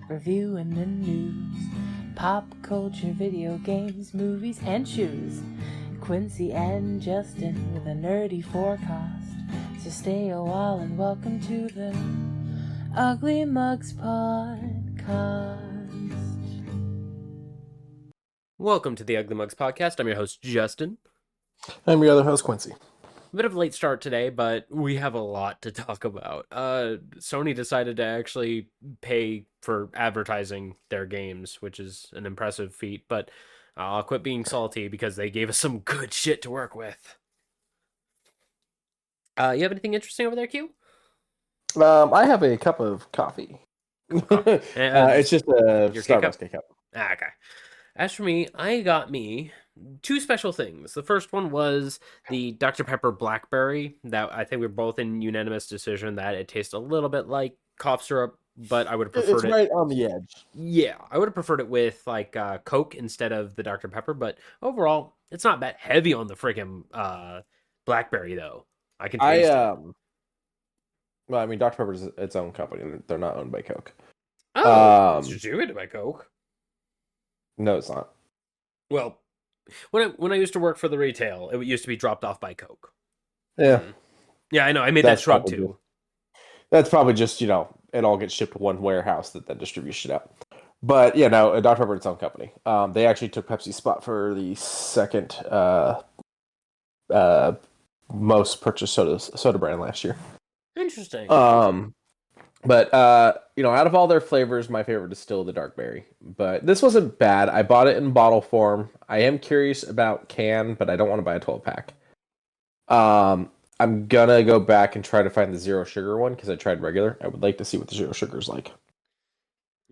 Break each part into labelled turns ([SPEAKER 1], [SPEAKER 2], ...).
[SPEAKER 1] reviewing the news, pop culture, video games, movies, and shoes. Quincy and Justin with a nerdy forecast. So stay a while and welcome to the Ugly Mugs Podcast.
[SPEAKER 2] Welcome to the Ugly Mugs Podcast. I'm your host, Justin.
[SPEAKER 3] I'm your other host, Quincy.
[SPEAKER 2] A bit of a late start today, but we have a lot to talk about. Sony decided to actually pay for advertising their games, which is an impressive feat, but I'll quit being salty because they gave us some good shit to work with. You have anything interesting over there, Q?
[SPEAKER 3] I have a cup of coffee. It's just a Starbucks K-Cup.
[SPEAKER 2] Okay. As for me, I got me two special things. The first one was the Dr. Pepper Blackberry. That I think we're both in unanimous decision that it tastes a little bit like cough syrup, but I would have preferred
[SPEAKER 3] It's right on the edge.
[SPEAKER 2] Yeah, I would have preferred it with like Coke instead of the Dr. Pepper, but overall, it's not that heavy on the freaking Blackberry though. I can taste it.
[SPEAKER 3] Well, I mean, Dr. Pepper is its own company. They're not owned by Coke.
[SPEAKER 2] Oh, it's distributed by Coke.
[SPEAKER 3] No, it's not.
[SPEAKER 2] Well, when I used to work for the retail, it used to be dropped off by Coke.
[SPEAKER 3] Yeah.
[SPEAKER 2] Yeah, I know. I made that shrug too.
[SPEAKER 3] That's probably just, it all gets shipped to one warehouse that then distributes shit out. But, yeah, no, Dr. Pepper is its own company. They actually took Pepsi's spot for the second most purchased soda brand last year.
[SPEAKER 2] Interesting.
[SPEAKER 3] But, out of all their flavors, my favorite is still the dark berry. But this wasn't bad. I bought it in bottle form. I am curious about can, but I don't want to buy a 12-pack. I'm gonna go back and try to find the zero sugar one, because I tried regular. I would like to see what the zero sugar is like.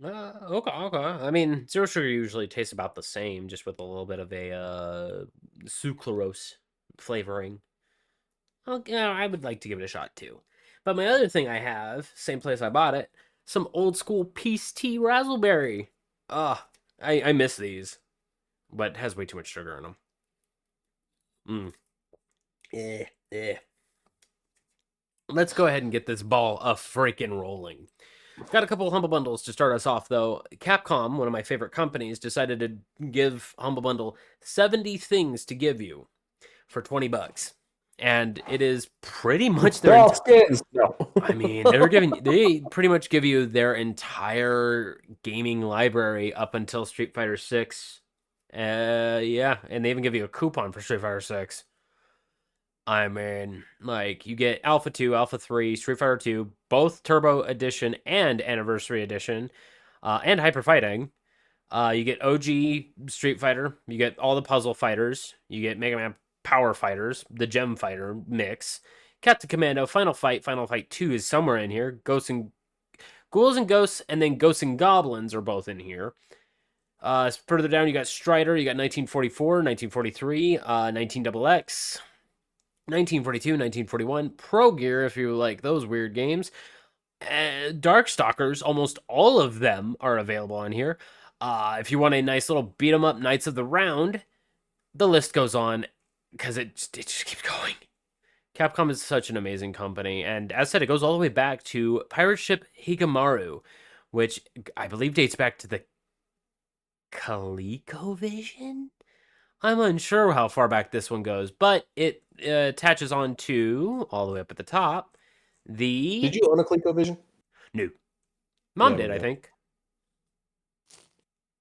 [SPEAKER 2] Okay. I mean, zero sugar usually tastes about the same, just with a little bit of a sucralose flavoring. I would like to give it a shot too. But my other thing I have, same place I bought it, some old school Peace Tea Razzleberry. I miss these, but it has way too much sugar in them. Let's go ahead and get this ball freaking rolling. Got a couple of Humble Bundles to start us off, though. Capcom, one of my favorite companies, decided to give Humble Bundle 70 things to give you for $20. And it is pretty much their
[SPEAKER 3] skins. No.
[SPEAKER 2] I mean, they pretty much give you their entire gaming library up until Street Fighter 6. Yeah, and they even give you a coupon for Street Fighter 6. I mean, like, you get Alpha 2, Alpha 3, Street Fighter 2, both Turbo Edition and Anniversary Edition, and Hyper Fighting. You get OG Street Fighter, you get all the puzzle fighters, you get Mega Man Power Fighters, the Gem Fighter mix, Captain Commando, Final Fight 2 is somewhere in here, Ghouls and Ghosts, and then Ghosts and Goblins are both in here. Further down, you got Strider, you got 1944, 1943, 19XX, 1942, 1941, Pro Gear, if you like those weird games. Darkstalkers, almost all of them are available on here. If you want a nice little beat 'em up Knights of the Round, the list goes on, because it just keeps going. Capcom is such an amazing company, and as said, it goes all the way back to Pirate Ship Higemaru, which I believe dates back to the ColecoVision? I'm unsure how far back this one goes, but it attaches on to, all the way up at the top, the...
[SPEAKER 3] Did you own a ColecoVision?
[SPEAKER 2] No. Mom did, I think.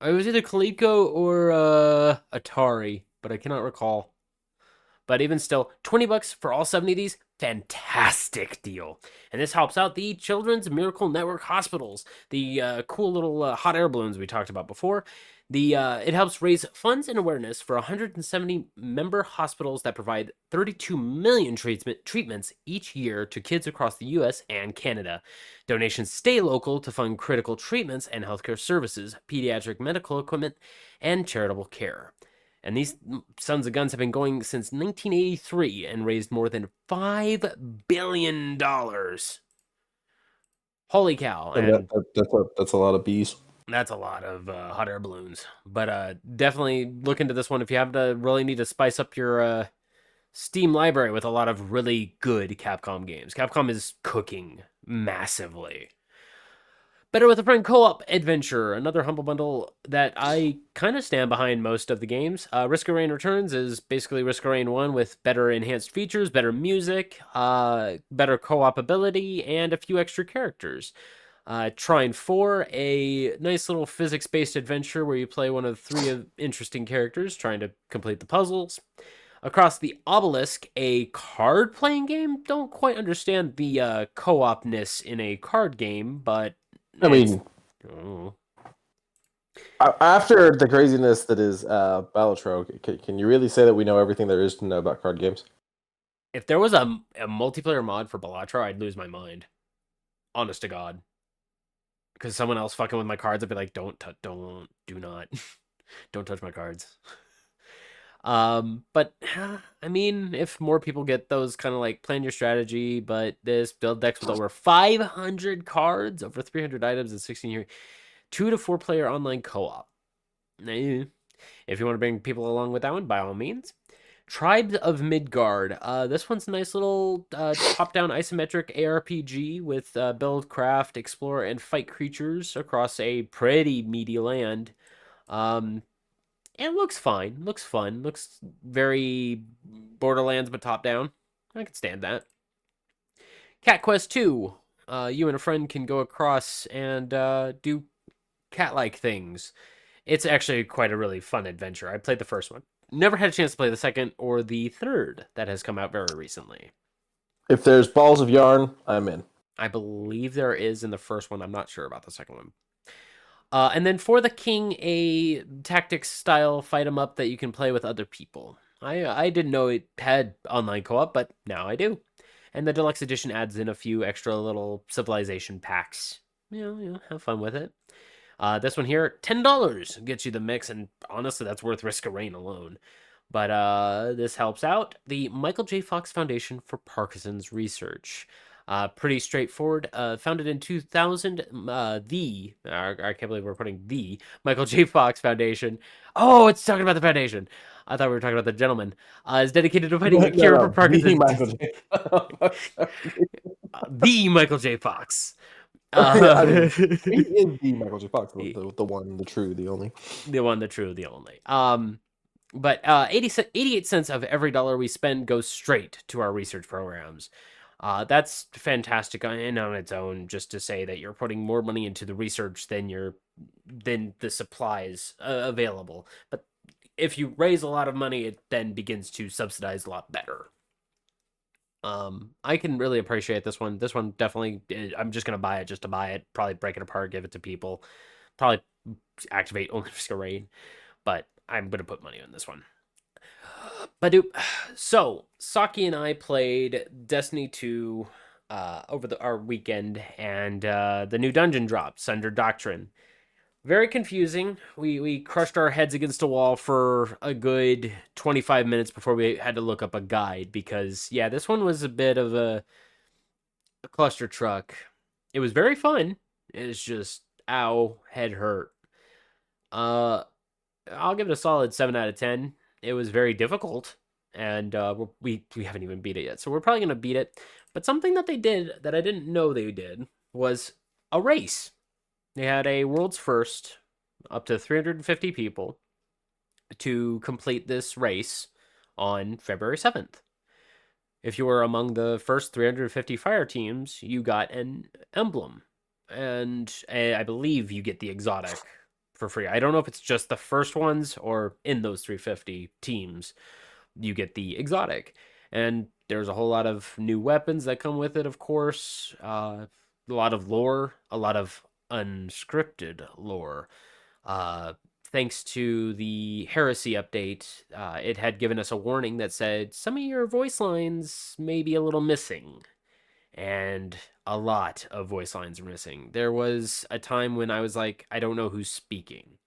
[SPEAKER 2] It was either Coleco or Atari, but I cannot recall. But even still, $20 for all 70 of these, fantastic deal. And this helps out the Children's Miracle Network hospitals, the cool little hot air balloons we talked about before. It helps raise funds and awareness for 170 member hospitals that provide 32 million treatments each year to kids across the U.S. and Canada. Donations stay local to fund critical treatments and healthcare services, pediatric medical equipment, and charitable care. And these sons of guns have been going since 1983 and raised more than $5 billion. Holy cow.
[SPEAKER 3] And that's a lot of bees.
[SPEAKER 2] That's a lot of hot air balloons. But definitely look into this one if you have to really need to spice up your Steam library with a lot of really good Capcom games. Capcom is cooking massively. Better with a Friend co-op adventure, another Humble Bundle that I kind of stand behind most of the games. Risk of Rain Returns is basically Risk of Rain 1 with better enhanced features, better music, better co-op ability, and a few extra characters. Trine 4, a nice little physics-based adventure where you play one of 3 interesting characters trying to complete the puzzles. Across the Obelisk, a card-playing game. Don't quite understand the co-opness in a card game, but
[SPEAKER 3] I mean,
[SPEAKER 2] oh.
[SPEAKER 3] after the craziness that is Balatro, can you really say that we know everything there is to know about card games?
[SPEAKER 2] If there was a multiplayer mod for Balatro, I'd lose my mind. Honest to God. Because someone else fucking with my cards, I'd be like, do not. Don't touch my cards. But I mean, if more people get those kind of like plan your strategy, but this build decks with over 500 cards, over 300 items, and 16 here, 2 to 4 player online co-op. If you want to bring people along with that one, by all means. Tribes of Midgard. This one's a nice little top-down isometric ARPG with build, craft, explore, and fight creatures across a pretty meaty land. It looks fine. Looks fun. Looks very Borderlands, but top-down. I can stand that. Cat Quest 2. You and a friend can go across and do cat-like things. It's actually quite a really fun adventure. I played the first one. Never had a chance to play the second or the third that has come out very recently.
[SPEAKER 3] If there's balls of yarn, I'm in.
[SPEAKER 2] I believe there is in the first one. I'm not sure about the second one. And then For the King, a tactics style fight 'em up that you can play with other people. I didn't know it had online co-op, but now I do. And the deluxe edition adds in a few extra little civilization packs. Have fun with it. This one here, $10 gets you the mix, and honestly, that's worth Risk of Rain alone. But this helps out. The Michael J. Fox Foundation for Parkinson's Research. Pretty straightforward. Founded in 2000, I can't believe we're putting the Michael J. Fox Foundation. Oh, it's talking about the foundation. I thought we were talking about the gentleman. Is dedicated to finding a cure for Parkinson's. The Michael J. Fox.
[SPEAKER 3] I mean, he is the Michael J. Fox, the one, the true, the only.
[SPEAKER 2] The one, the true, the only. But 88 cents of every dollar we spend goes straight to our research programs. That's fantastic in on its own, just to say that you're putting more money into the research than the supplies available. But if you raise a lot of money, it then begins to subsidize a lot better. I can really appreciate this one. This one definitely, I'm just gonna buy it just to buy it. Probably break it apart, give it to people. Probably activate only Risk of Rain, but I'm gonna put money on this one. So Socky and I played Destiny 2 over our weekend, and the new dungeon dropped, Sunder Doctrine. Very confusing. We crushed our heads against a wall for a good 25 minutes before we had to look up a guide, because yeah, this one was a bit of a cluster truck. It was very fun. It's just ow, head hurt. I'll give it a solid 7 out of 10. It was very difficult, and we haven't even beat it yet, so we're probably gonna beat it. But something that they did that I didn't know they did was a race. They had a world's first, up to 350 people, to complete this race on February 7th. If you were among the first 350 fire teams, you got an emblem, and I believe you get the exotic for free. I don't know if it's just the first ones or in those 350 teams you get the exotic. And there's a whole lot of new weapons that come with it, of course. A lot of lore, a lot of unscripted lore. Thanks to the Heresy update, it had given us a warning that said some of your voice lines may be a little missing. And a lot of voice lines are missing. There was a time when I was like, I don't know who's speaking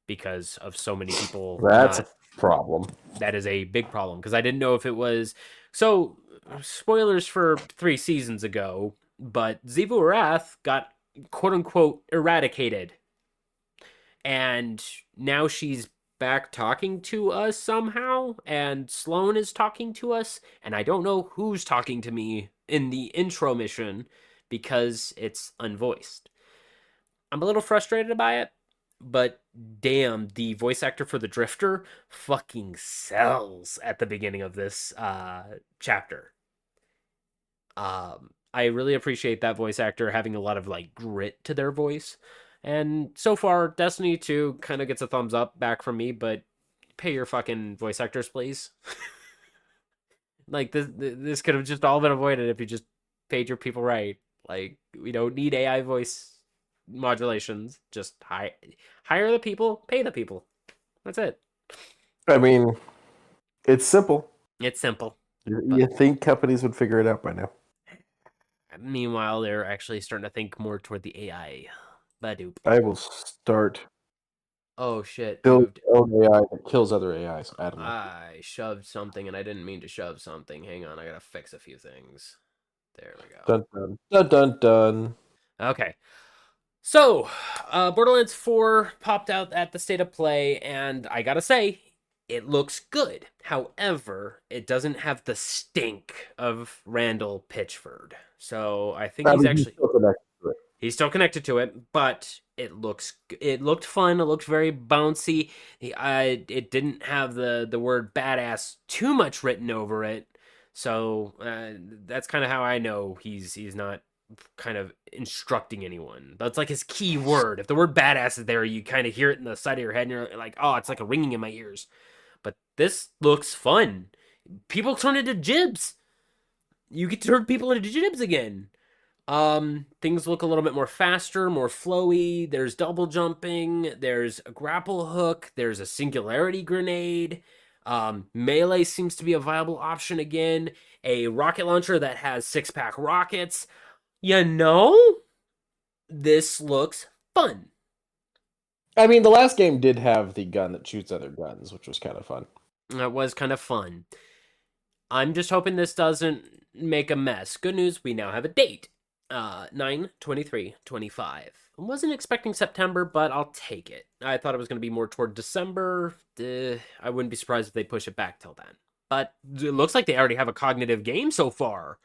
[SPEAKER 2] because of so many people.
[SPEAKER 3] That's a problem.
[SPEAKER 2] That is a big problem, because I didn't know if it was... So, spoilers for 3 seasons ago, but Xivu Arath got quote-unquote eradicated. And now she's back talking to us somehow, and Sloane is talking to us, and I don't know who's talking to me in the intro mission because it's unvoiced. I'm a little frustrated by it, but damn, the voice actor for the Drifter fucking sells at the beginning of this chapter. I really appreciate that voice actor having a lot of like grit to their voice. And so far, Destiny 2 kind of gets a thumbs up back from me, but pay your fucking voice actors, please. Like this could have just all been avoided if you just paid your people right. Like we don't need AI voice modulations. Just hire the people, pay the people. That's it.
[SPEAKER 3] I mean, it's simple.
[SPEAKER 2] It's simple.
[SPEAKER 3] You think companies would figure it out by now?
[SPEAKER 2] Meanwhile, they're actually starting to think more toward the AI. Badoop.
[SPEAKER 3] I will start
[SPEAKER 2] Oh shit!
[SPEAKER 3] build
[SPEAKER 2] Moved.
[SPEAKER 3] own AI that kills other AIs. I don't know.
[SPEAKER 2] I shoved something and I didn't mean to shove something. Hang on, I gotta fix a few things. There we go.
[SPEAKER 3] Dun dun dun dun dun.
[SPEAKER 2] Okay. So, Borderlands 4 popped out at the State of Play, and I gotta say, it looks good. However, it doesn't have the stink of Randall Pitchford. So I think he's actually
[SPEAKER 3] still connected to it.
[SPEAKER 2] he's still connected to it, but it looked fun. It looked very bouncy. It didn't have the word badass too much written over it. So that's kind of how I know he's not kind of instructing anyone. That's like his key word. If the word badass is there, you kind of hear it in the side of your head, and you're like, oh, it's like a ringing in my ears. But this looks fun. People turn into jibs. You get to turn people into jibs again. Things look a little bit more faster, more flowy. There's double jumping. There's a grapple hook. There's a singularity grenade. Melee seems to be a viable option again. A rocket launcher that has 6-pack rockets. You know, this looks fun.
[SPEAKER 3] I mean, the last game did have the gun that shoots other guns, which was kind of fun.
[SPEAKER 2] That was kind of fun. I'm just hoping this doesn't make a mess. Good news, we now have a date. 9/23/25. I wasn't expecting September, but I'll take it. I thought it was going to be more toward December. I wouldn't be surprised if they push it back till then. But it looks like they already have a cognitive game so far.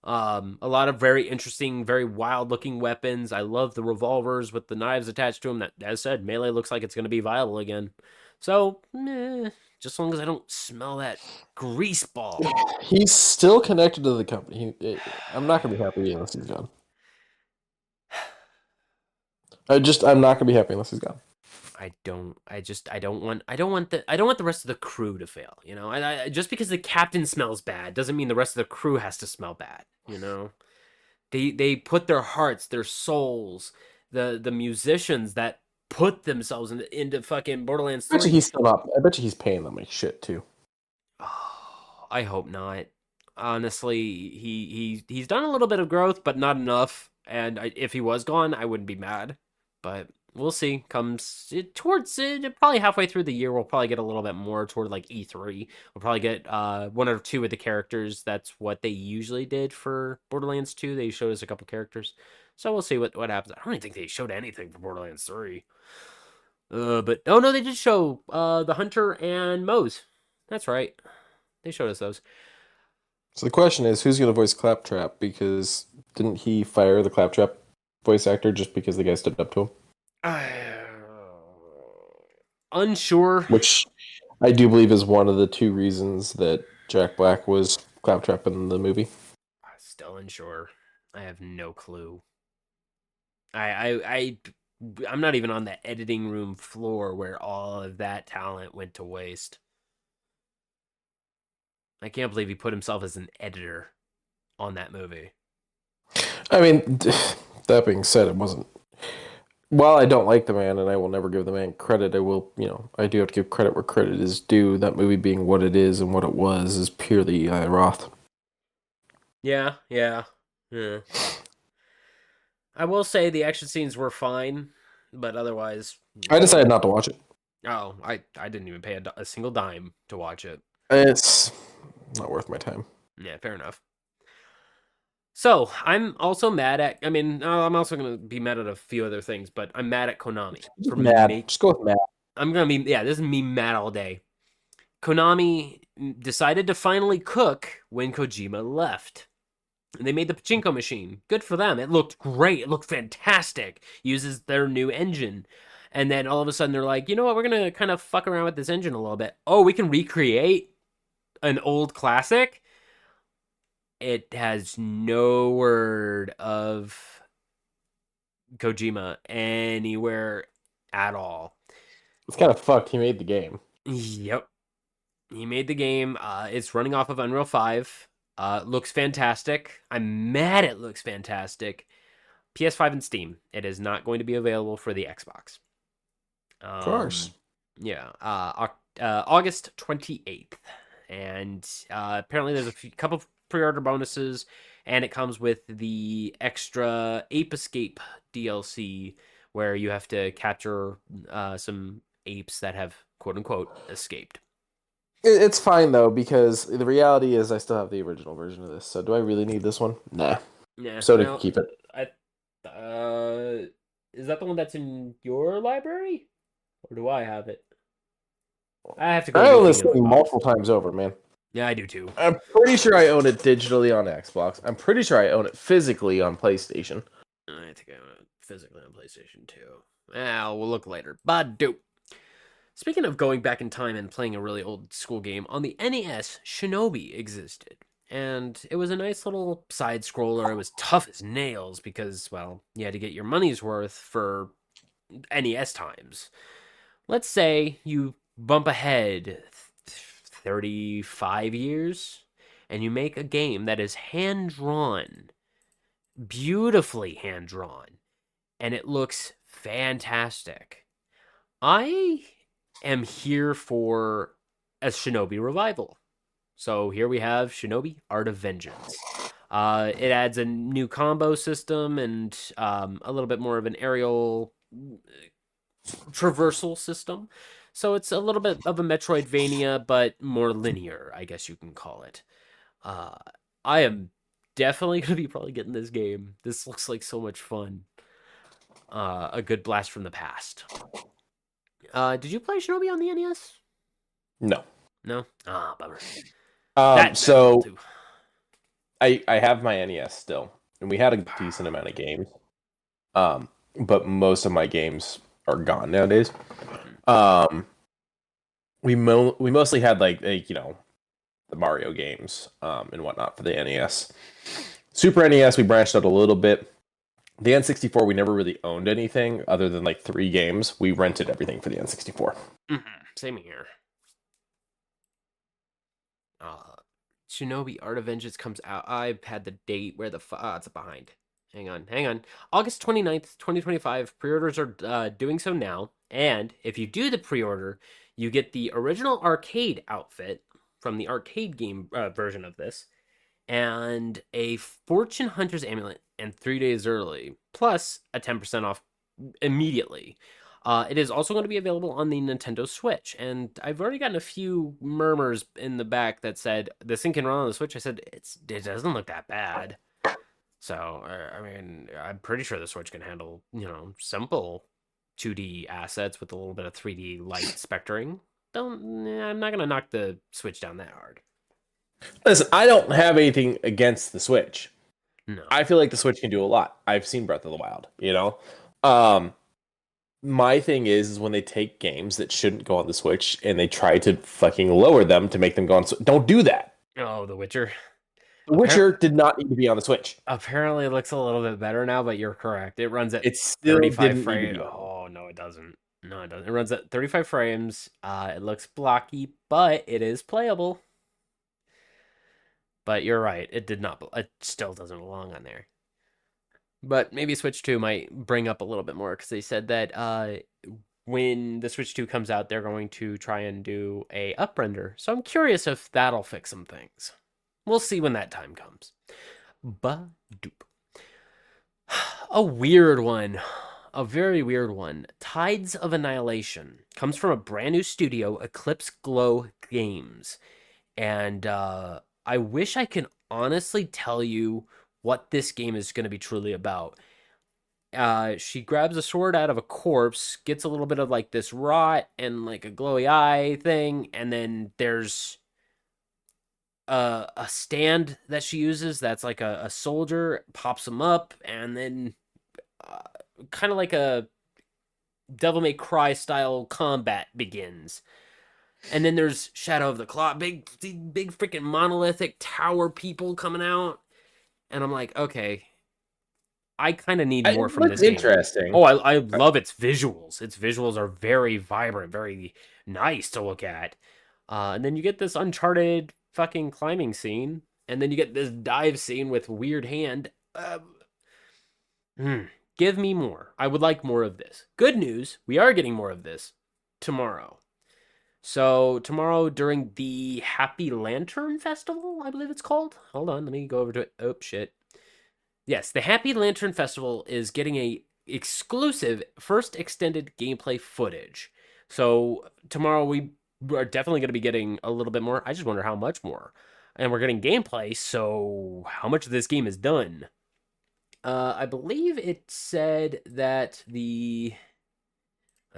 [SPEAKER 2] A lot of very interesting, very wild-looking weapons. I love the revolvers with the knives attached to them. That, as said, melee looks like it's going to be viable again. So, just as long as I don't smell that grease ball.
[SPEAKER 3] He's still connected to the company. I'm not gonna be happy unless he's gone. I'm not gonna be happy unless he's gone.
[SPEAKER 2] I don't want the rest of the crew to fail. You know, I just because the captain smells bad doesn't mean the rest of the crew has to smell bad. You know, they put their hearts, their souls, the musicians that put themselves into fucking Borderlands 3.
[SPEAKER 3] I bet you he's still not. I bet you he's paying them like shit too.
[SPEAKER 2] Oh, I hope not. Honestly, he's done a little bit of growth, but not enough. And if he was gone, I wouldn't be mad. But we'll see. Comes towards probably halfway through the year, we'll probably get a little bit more toward like E3. We'll probably get one or two of the characters. That's what they usually did for Borderlands 2. They showed us a couple characters. So we'll see what happens. I don't even think they showed anything for Borderlands 3. But oh no, they did show the Hunter and Moze. That's right. They showed us those.
[SPEAKER 3] So the question is, who's going to voice Claptrap? Because didn't he fire the Claptrap voice actor just because the guy stood up to him?
[SPEAKER 2] Unsure.
[SPEAKER 3] Which I do believe is one of the two reasons that Jack Black was Claptrap in the movie.
[SPEAKER 2] Still unsure. I have no clue. I'm not even on the editing room floor where all of that talent went to waste. I can't believe he put himself as an editor on that movie.
[SPEAKER 3] I mean, that being said, it wasn't. While I don't like the man and I will never give the man credit, I do have to give credit where credit is due. That movie being what it is and what it was is purely Roth.
[SPEAKER 2] Yeah. I will say the action scenes were fine, but otherwise...
[SPEAKER 3] I decided not to watch it.
[SPEAKER 2] Oh, I didn't even pay a single dime to watch it.
[SPEAKER 3] It's not worth my time.
[SPEAKER 2] Yeah, fair enough. So, I'm also mad at... I'm also going to be mad at a few other things, but I'm mad at Konami.
[SPEAKER 3] Just go with mad.
[SPEAKER 2] I'm going to be... Yeah, this is me mad all day. Konami decided to finally cook when Kojima left. They made the pachinko machine. Good for them. It looked great. It looked fantastic. Uses their new engine. And then all of a sudden they're like, you know what? We're going to kind of fuck around with this engine a little bit. Oh, we can recreate an old classic? It has no word of Kojima anywhere at all.
[SPEAKER 3] It's kind of fucked. He made the game.
[SPEAKER 2] Yep. He made the game. It's running off of Unreal 5. Looks fantastic. I'm mad it looks fantastic. PS5 and Steam. It is not going to be available for the Xbox.
[SPEAKER 3] Of course.
[SPEAKER 2] Yeah. August 28th. And apparently there's a couple of pre-order bonuses, and it comes with the extra Ape Escape DLC, where you have to capture some apes that have quote-unquote escaped.
[SPEAKER 3] It's fine though, because the reality is I still have the original version of this. So do I really need this one? Nah.
[SPEAKER 2] Yeah.
[SPEAKER 3] So to keep it.
[SPEAKER 2] Is that the one that's in your library, or do I have it? I have to go.
[SPEAKER 3] I own this
[SPEAKER 2] looking in
[SPEAKER 3] thing
[SPEAKER 2] my box.
[SPEAKER 3] multiple times over, man.
[SPEAKER 2] Yeah, I do too.
[SPEAKER 3] I'm pretty sure I own it digitally on Xbox. I'm pretty sure I own it physically on PlayStation.
[SPEAKER 2] I think I own it physically on PlayStation too. Well, we'll look later. But do. Speaking of going back in time and playing a really old school game, on the NES, Shinobi existed. And it was a nice little side scroller. It was tough as nails because, well, you had to get your money's worth for NES times. Let's say you bump ahead 35 years and you make a game that is hand drawn, beautifully hand drawn, and it looks fantastic. I am here for a Shinobi revival. So here we have Shinobi Art of Vengeance. It adds a new combo system and a little bit more of an aerial traversal system. So it's a little bit of a Metroidvania, but more linear, I guess you can call it. I am definitely going to be probably getting this game. This looks like so much fun. A good blast from the past. Did you play Shinobi on the NES?
[SPEAKER 3] No.
[SPEAKER 2] No? Bummer.
[SPEAKER 3] So I have my NES still, and we had a decent amount of games. But most of my games are gone nowadays. We mostly had like the Mario games and whatnot for the NES. Super NES we branched out a little bit. The N64 we never really owned anything other than like 3 games. We rented everything for the N64.
[SPEAKER 2] Same here. Shinobi Art of Vengeance comes out. I've had the date where it's behind. Hang on. August 29th, 2025. Pre-orders are doing so now. And if you do the pre-order, you get the original arcade outfit from the arcade game version of this, and a Fortune Hunter's amulet, and 3 days early, plus a 10% off immediately. It is also going to be available on the Nintendo Switch, and I've already gotten a few murmurs in the back that said, this thing can run on the Switch. I said, it doesn't look that bad. So, I mean, I'm pretty sure the Switch can handle, simple 2D assets with a little bit of 3D light spectering. I'm not going to knock the Switch down that hard.
[SPEAKER 3] Listen, I don't have anything against the Switch.
[SPEAKER 2] No.
[SPEAKER 3] I feel like the Switch can do a lot. I've seen Breath of the Wild, My thing is when they take games that shouldn't go on the Switch and they try to fucking lower them to make them go on. Don't do that.
[SPEAKER 2] Oh, The Witcher.
[SPEAKER 3] The Witcher did not need to be on the Switch.
[SPEAKER 2] Apparently, it looks a little bit better now, but you're correct. It runs at
[SPEAKER 3] It still
[SPEAKER 2] 35 frames. Oh, no, it doesn't. No, it doesn't. It runs at 35 frames. It looks blocky, but it is playable. But you're right. It still doesn't belong on there. But maybe Switch 2 might bring up a little bit more, because they said that when the Switch 2 comes out, they're going to try and do a uprender. So I'm curious if that'll fix some things. We'll see when that time comes. Ba-doop. A weird one. A very weird one. Tides of Annihilation comes from a brand new studio, Eclipse Glow Games. And I wish I could honestly tell you what this game is going to be truly about. She grabs a sword out of a corpse, gets a little bit of like this rot and like a glowy eye thing, and then there's a stand that she uses that's like a soldier, pops him up, and then uh, kind of like a Devil May Cry style combat begins. And then there's Shadow of the Claw, big freaking monolithic tower people coming out, and I'm like, okay, I kind of need more
[SPEAKER 3] It
[SPEAKER 2] from
[SPEAKER 3] looks
[SPEAKER 2] this game.
[SPEAKER 3] interesting.
[SPEAKER 2] Oh, I love its visuals. Its visuals are very vibrant, very nice to look at. And then you get this Uncharted fucking climbing scene, and then you get this dive scene with weird hand. Hmm, give me more. I would like more of this. Good news, we are getting more of this tomorrow. So tomorrow during the Happy Lantern Festival, I believe it's called. Hold on, let me go over to it. Oh shit. Yes, the Happy Lantern Festival is getting a exclusive first extended gameplay footage. So tomorrow we are definitely going to be getting a little bit more. I just wonder how much more. And we're getting gameplay, so how much of this game is done? I believe it said that I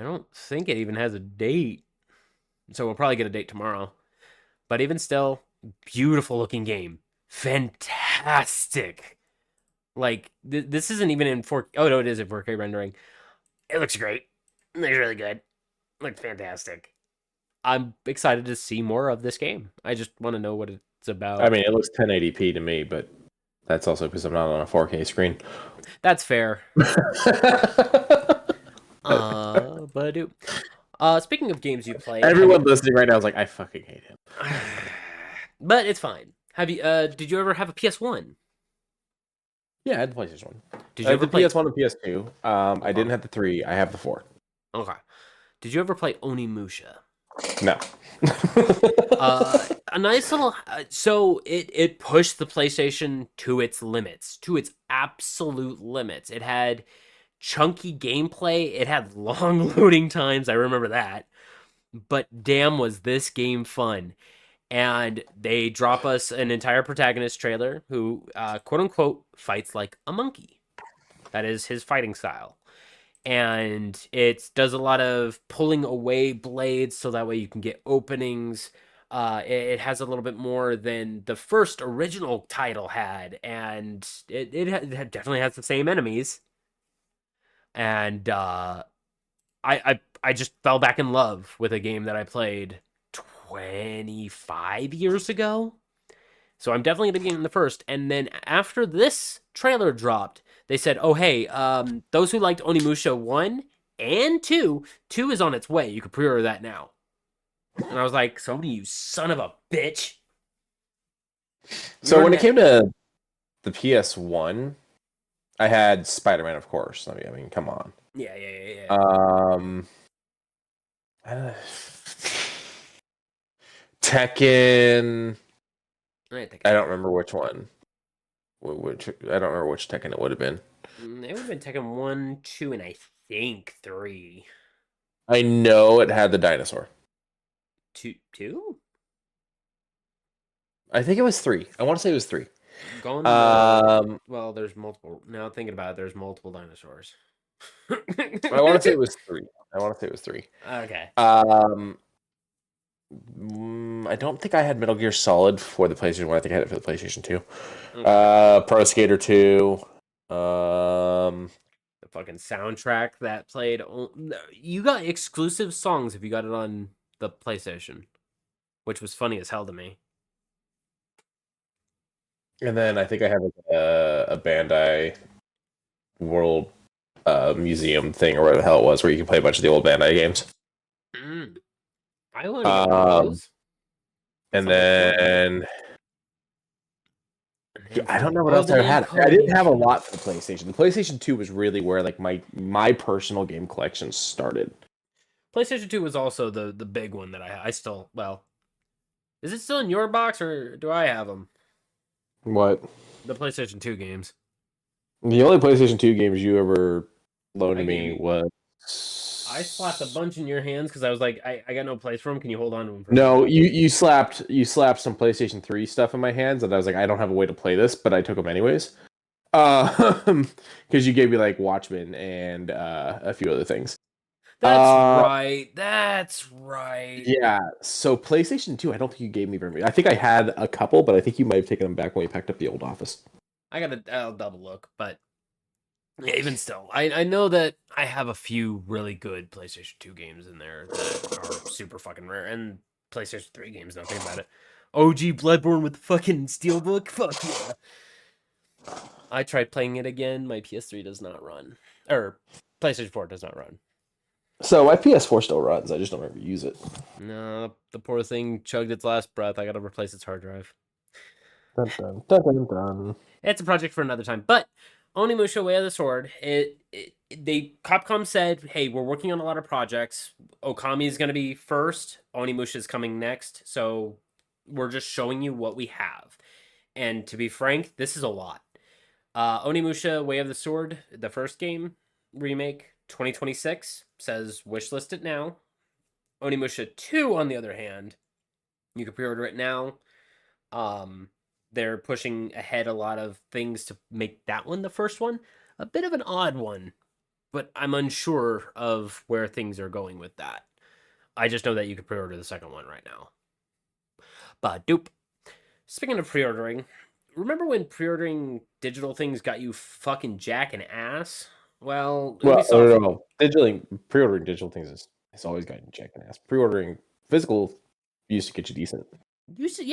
[SPEAKER 2] don't think it even has a date. So we'll probably get a date tomorrow. But even still, beautiful looking game. Fantastic. Like this isn't even in 4K. Oh no, it is in 4K rendering. It looks great. It looks really good. It looks fantastic. I'm excited to see more of this game. I just want to know what it's about.
[SPEAKER 3] I mean, it looks 1080p to me, but that's also because I'm not on a 4K screen.
[SPEAKER 2] That's fair. But speaking of games you play,
[SPEAKER 3] Everyone listening right now is like, I fucking hate him.
[SPEAKER 2] But it's fine. Have you? Did you ever have a PS1?
[SPEAKER 3] Yeah, I had the PlayStation 1.
[SPEAKER 2] Did
[SPEAKER 3] I
[SPEAKER 2] you
[SPEAKER 3] had
[SPEAKER 2] ever
[SPEAKER 3] the
[SPEAKER 2] play?
[SPEAKER 3] PS1 and PS2. I didn't have the 3. I have the 4.
[SPEAKER 2] Okay. Did you ever play Onimusha?
[SPEAKER 3] No.
[SPEAKER 2] A nice little. So it pushed the PlayStation to its limits, to its absolute limits. It had chunky gameplay. It had long loading times. I remember that. But damn, was this game fun! And they drop us an entire protagonist trailer who, quote unquote, fights like a monkey. That is his fighting style. And it does a lot of pulling away blades so that way you can get openings. It has a little bit more than the first original title had, and it definitely has the same enemies. And I just fell back in love with a game that I played 25 years ago. So I'm definitely gonna be in the first. And then after this trailer dropped, they said, "Oh hey, those who liked Onimusha 1 and 2, 2 is on its way. You can pre-order that now." And I was like, "Somebody, you son of a bitch!"
[SPEAKER 3] So when it came to the PS1, I had Spider-Man, of course. I mean, come on.
[SPEAKER 2] Yeah.
[SPEAKER 3] Tekken.
[SPEAKER 2] I
[SPEAKER 3] don't remember which one. I don't remember which Tekken it would have been.
[SPEAKER 2] It would have been Tekken 1, 2, and I think 3.
[SPEAKER 3] I know it had the dinosaur.
[SPEAKER 2] 2?
[SPEAKER 3] I think it was 3. I want to say it was 3.
[SPEAKER 2] Well, there's multiple. Now thinking about it, there's multiple dinosaurs.
[SPEAKER 3] I want to say it was 3.
[SPEAKER 2] Okay.
[SPEAKER 3] I don't think I had Metal Gear Solid for the PlayStation 1. I think I had it for the PlayStation 2.
[SPEAKER 2] Okay.
[SPEAKER 3] Pro Skater 2.
[SPEAKER 2] The fucking soundtrack that played. You got exclusive songs if you got it on the PlayStation, which was funny as hell to me.
[SPEAKER 3] And then I think I have a Bandai World Museum thing or whatever the hell it was, where you can play a bunch of the old Bandai games.
[SPEAKER 2] I want to get one of those.
[SPEAKER 3] And then I don't know what else I had. I didn't have a lot for the PlayStation. The PlayStation 2 was really where like my personal game collection started.
[SPEAKER 2] PlayStation 2 was also the big one that I still, well, is it still in your box or do I have them?
[SPEAKER 3] What?
[SPEAKER 2] The PlayStation 2 games.
[SPEAKER 3] The only PlayStation 2 games you ever loaned me was...
[SPEAKER 2] I slapped a bunch in your hands because I was like, I got no place for them. Can you hold on to them for
[SPEAKER 3] No, you slapped some PlayStation 3 stuff in my hands, and I was like, I don't have a way to play this, but I took them anyways. Because you gave me like Watchmen and a few other things.
[SPEAKER 2] That's right. That's right.
[SPEAKER 3] Yeah. So PlayStation 2, I don't think you gave me very many. I think I had a couple, but I think you might have taken them back when we packed up the old office.
[SPEAKER 2] I'll double look, but yeah, even still, I know that I have a few really good PlayStation 2 games in there that are super fucking rare, and PlayStation 3 games, now think about it. OG Bloodborne with the fucking Steelbook? Fuck yeah. I tried playing it again, my PS3 does not run. Or, PlayStation 4 does not run.
[SPEAKER 3] So my PS4 still runs. I just don't ever use it.
[SPEAKER 2] No, the poor thing chugged its last breath. I gotta replace its hard drive.
[SPEAKER 3] Dun, dun, dun, dun, dun.
[SPEAKER 2] It's a project for another time. But Onimusha Way of the Sword, Capcom said, hey, we're working on a lot of projects. Okami is going to be first. Onimusha is coming next. So we're just showing you what we have. And to be frank, this is a lot. Onimusha Way of the Sword, the first game remake, 2026, says wishlist it now. Onimusha 2, on the other hand, you can pre-order it now. They're pushing ahead a lot of things to make that one the first one. A bit of an odd one, but I'm unsure of where things are going with that. I just know that you can pre-order the second one right now. But dope. Speaking of pre-ordering, remember when pre-ordering digital things got you fucking jack and ass? Well, Ubisoft...
[SPEAKER 3] no. Pre-ordering digital things is always gotten jack and ass. Pre-ordering physical used to get you decent.
[SPEAKER 2] Used to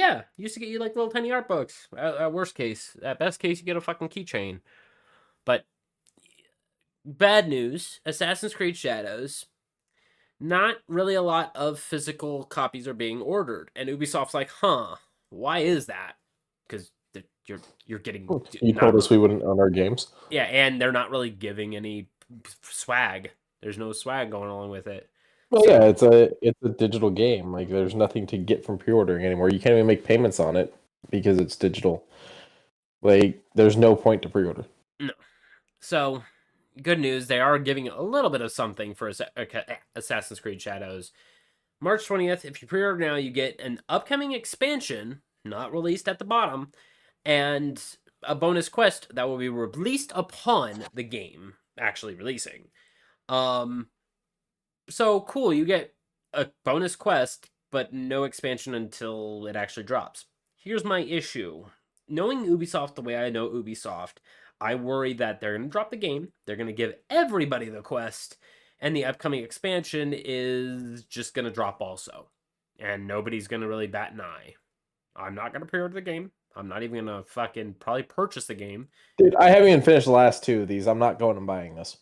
[SPEAKER 2] get you like little tiny art books. At worst case, at best case, you get a fucking keychain. But bad news: Assassin's Creed Shadows. Not really a lot of physical copies are being ordered, and Ubisoft's like, "Huh? Why is that?" Because you're getting.
[SPEAKER 3] You told us we wouldn't own our games.
[SPEAKER 2] Yeah, and they're not really giving any swag. There's no swag going along with it.
[SPEAKER 3] Well, so, yeah, it's a digital game. Like, there's nothing to get from pre-ordering anymore. You can't even make payments on it because it's digital. Like, there's no point to pre-order.
[SPEAKER 2] No. So, good news, they are giving a little bit of something for Assassin's Creed Shadows. March 20th, if you pre-order now, you get an upcoming expansion, not released at the bottom, and a bonus quest that will be released upon the game actually releasing. So cool, you get a bonus quest, but no expansion until it actually drops. Here's my issue. Knowing Ubisoft the way I know Ubisoft, I worry that they're going to drop the game, they're going to give everybody the quest, and the upcoming expansion is just going to drop also. And nobody's going to really bat an eye. I'm not going to pre-order the game. I'm not even going to fucking probably purchase the game.
[SPEAKER 3] Dude, I haven't even finished the last two of these. I'm not going and buying this.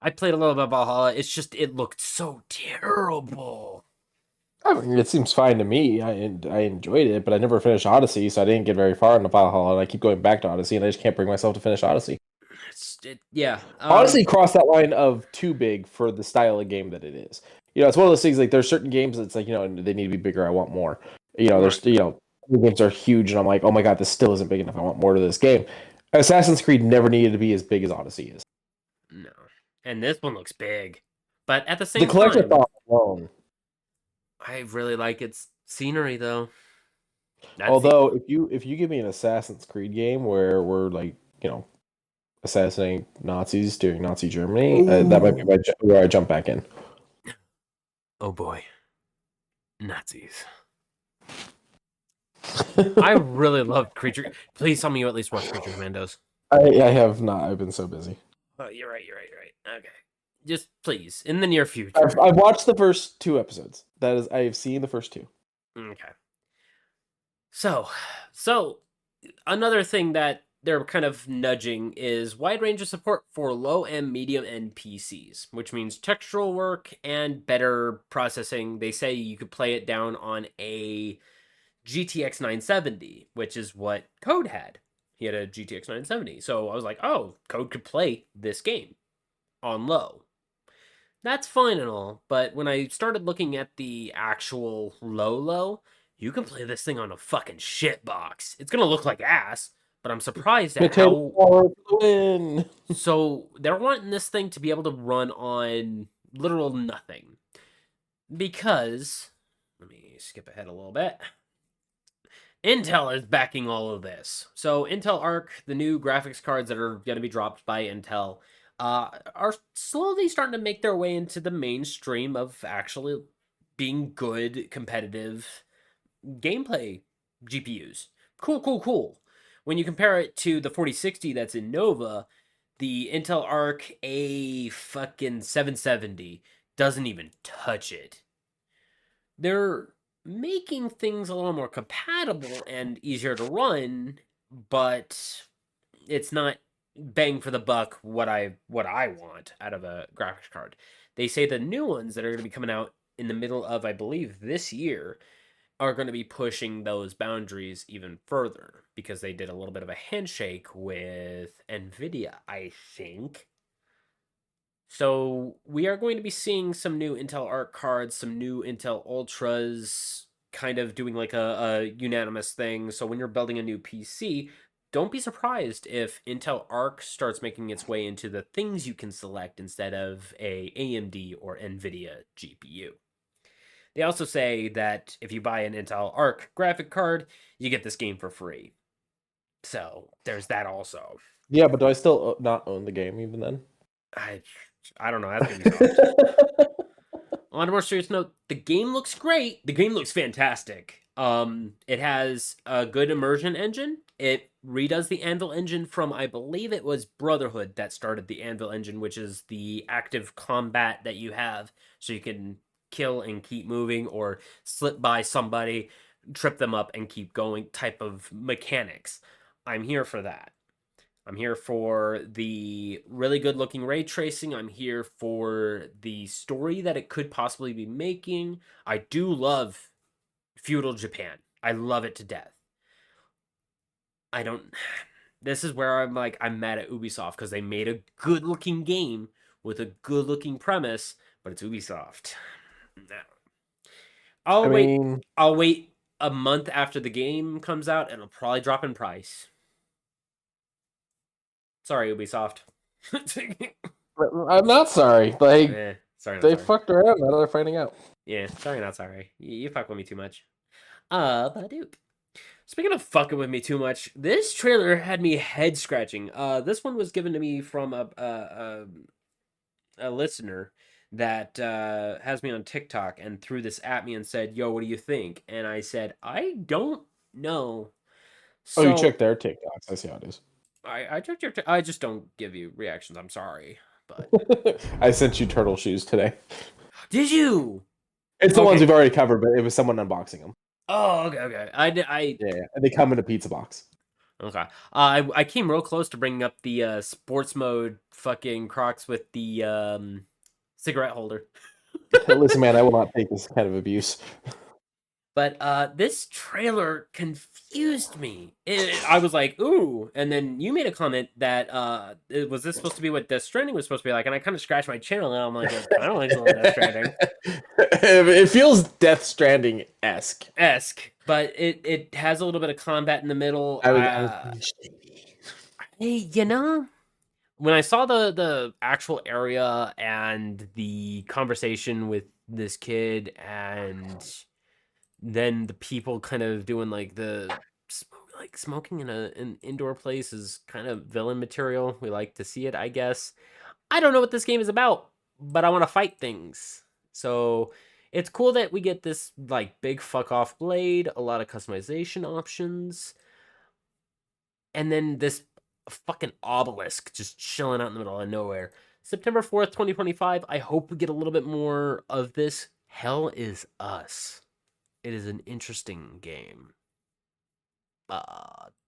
[SPEAKER 2] I played a little bit of Valhalla. It's just, it looked so terrible.
[SPEAKER 3] I mean, it seems fine to me. I enjoyed it, but I never finished Odyssey, so I didn't get very far into Valhalla, and I keep going back to Odyssey, and I just can't bring myself to finish Odyssey. Odyssey crossed that line of too big for the style of game that it is. You know, it's one of those things, like, there's certain games that's like, you know, they need to be bigger, I want more. You know, there's, you know, games are huge, and I'm like, oh my god, this still isn't big enough, I want more to this game. Assassin's Creed never needed to be as big as Odyssey is.
[SPEAKER 2] No. And this one looks big. But at the same time...
[SPEAKER 3] The collector thought alone...
[SPEAKER 2] I really like its scenery, though.
[SPEAKER 3] Although, if you give me an Assassin's Creed game where we're, like, you know, assassinating Nazis during Nazi Germany, that might be where I jump back in.
[SPEAKER 2] Oh boy. Nazis. I really love Creature... Please tell me you at least watch Creature Commandos.
[SPEAKER 3] I have not. I've been so busy.
[SPEAKER 2] Oh, you're right. Okay. Just please, in the near future.
[SPEAKER 3] I've watched the first 2 episodes. That is, I've seen the first 2.
[SPEAKER 2] Okay. So another thing that they're kind of nudging is wide range of support for low and medium end PCs, which means textural work and better processing. They say you could play it down on a GTX 970, which is what Code had. He had a GTX 970. So I was like, oh, Code could play this game on low. That's fine and all, but when I started looking at the actual low, you can play this thing on a fucking shit box. It's gonna look like ass, but I'm surprised at how... So they're wanting this thing to be able to run on literal nothing. Because, let me skip ahead a little bit. Intel is backing all of this. So Intel Arc, the new graphics cards that are going to be dropped by Intel, are slowly starting to make their way into the mainstream of actually being good competitive gameplay GPUs. Cool. When you compare it to the 4060 that's in Nova, the Intel Arc A fucking 770 doesn't even touch it. They're making things a little more compatible and easier to run, but it's not bang for the buck what I want out of a graphics card. They say the new ones that are going to be coming out in the middle of, I believe, this year are going to be pushing those boundaries even further because they did a little bit of a handshake with Nvidia, I think. So we are going to be seeing some new Intel Arc cards, some new Intel Ultras, kind of doing like a unanimous thing. So when you're building a new PC, don't be surprised if Intel Arc starts making its way into the things you can select instead of a AMD or Nvidia GPU. They also say that if you buy an Intel Arc graphic card, you get this game for free. So there's that also.
[SPEAKER 3] Yeah, but do I still not own the game even then?
[SPEAKER 2] I don't know. That's Ubisoft. On a more serious note, the game looks great. The game looks fantastic. It has a good immersion engine. It redoes the Anvil engine from, I believe it was Brotherhood that started the Anvil engine, which is the active combat that you have, so you can kill and keep moving or slip by somebody, trip them up, and keep going type of mechanics. I'm here for that. I'm here for the really good looking ray tracing. I'm here for the story that it could possibly be making. I do love feudal Japan. I love it to death. I don't. This is where I'm like, I'm mad at Ubisoft because they made a good looking game with a good looking premise, but it's Ubisoft. No.
[SPEAKER 3] I mean,
[SPEAKER 2] I'll wait a month after the game comes out and it'll probably drop in price. Sorry, Ubisoft.
[SPEAKER 3] I'm not sorry. Like,
[SPEAKER 2] sorry, not
[SPEAKER 3] they
[SPEAKER 2] sorry.
[SPEAKER 3] fucked around. Now they're finding out.
[SPEAKER 2] Yeah, sorry, not sorry. You fuck with me too much. But dude. Speaking of fucking with me too much, this trailer had me head scratching. This one was given to me from a listener that has me on TikTok and threw this at me and said, "Yo, what do you think?" And I said, "I don't know."
[SPEAKER 3] Oh, you
[SPEAKER 2] So
[SPEAKER 3] checked their TikToks. I see how it is.
[SPEAKER 2] I checked your. I just don't give you reactions. I'm sorry, but
[SPEAKER 3] I sent you turtle shoes today.
[SPEAKER 2] did you?
[SPEAKER 3] It's the
[SPEAKER 2] Okay.
[SPEAKER 3] ones we've already covered, but it was someone unboxing them.
[SPEAKER 2] Oh, okay.
[SPEAKER 3] Yeah, and they come in a pizza box.
[SPEAKER 2] Okay. I came real close to bringing up the sports mode fucking Crocs with the cigarette holder.
[SPEAKER 3] Listen, man, I will not take this kind of abuse.
[SPEAKER 2] But this trailer confused me. I was like, ooh. And then you made a comment that was this supposed to be what Death Stranding was supposed to be like? And I kind of scratched my chin and I'm like, it kind of looks like Death Stranding.
[SPEAKER 3] It feels Death Stranding-esque.
[SPEAKER 2] But it has a little bit of combat in the middle.
[SPEAKER 3] I was
[SPEAKER 2] Hey, you know, when I saw the actual area and the conversation with this kid and then the people kind of doing like smoking in an indoor place is kind of villain material. We like to see it, I guess. I don't know what this game is about, but I want to fight things. So it's cool that we get this like big fuck off blade, a lot of customization options, and then this fucking obelisk just chilling out in the middle of nowhere. September 4th, 2025. I hope we get a little bit more of this. Hell is Us. It is an interesting game.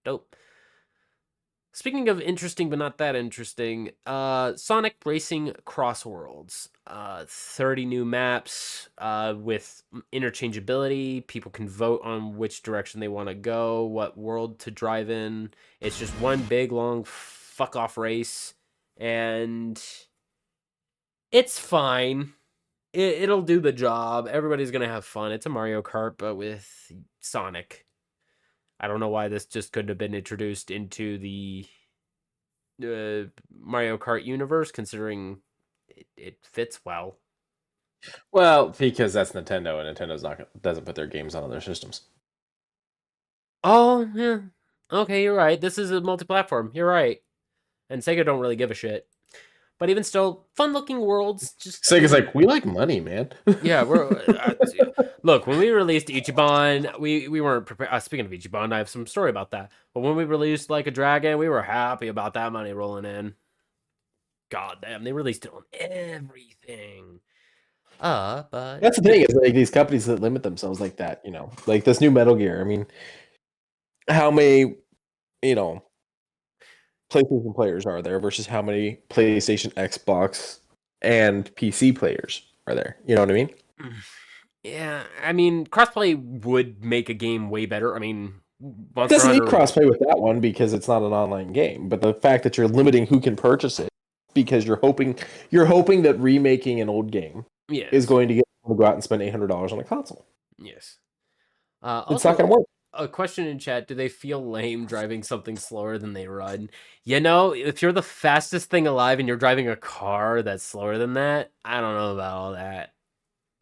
[SPEAKER 2] Dope. Speaking of interesting but not that interesting, Sonic Racing Crossworlds. 30 new maps with interchangeability. People can vote on which direction they want to go, what world to drive in. It's just one big, long, fuck off race. And it's fine. It'll do the job. Everybody's going to have fun. It's a Mario Kart, but with Sonic. I don't know why this just couldn't have been introduced into the Mario Kart universe, considering it fits well.
[SPEAKER 3] Well, because that's Nintendo, and Nintendo's doesn't put their games on other systems.
[SPEAKER 2] Oh, yeah. Okay, you're right. This is a multi-platform. You're right. And Sega don't really give a shit. But even still, fun-looking worlds. Just
[SPEAKER 3] Sega's like, we like money, man.
[SPEAKER 2] yeah, we're look. When we released Ichiban, we weren't prepared. Speaking of Ichiban, I have some story about that. But when we released Like a Dragon, we were happy about that money rolling in. God damn, they released it on everything. But
[SPEAKER 3] That's the thing is like these companies that limit themselves like that, like this new Metal Gear. I mean, how many, you know, PlayStation players are there versus how many PlayStation, Xbox, and PC players are there? You know what I mean?
[SPEAKER 2] yeah, I mean, crossplay would make a game way better. I mean,
[SPEAKER 3] It
[SPEAKER 2] Monster
[SPEAKER 3] doesn't need
[SPEAKER 2] Hunter.
[SPEAKER 3] crossplay with that one because it's not an online game. But the fact that you're limiting who can purchase it because you're hoping that remaking an old game is
[SPEAKER 2] Yes,
[SPEAKER 3] going to get people to go out and spend $800 on a console.
[SPEAKER 2] yes.
[SPEAKER 3] It's not
[SPEAKER 2] Also,
[SPEAKER 3] going to work.
[SPEAKER 2] a question in chat: do they feel lame driving something slower than they run? You know, if you're the fastest thing alive and you're driving a car that's slower than that, I don't know about all that.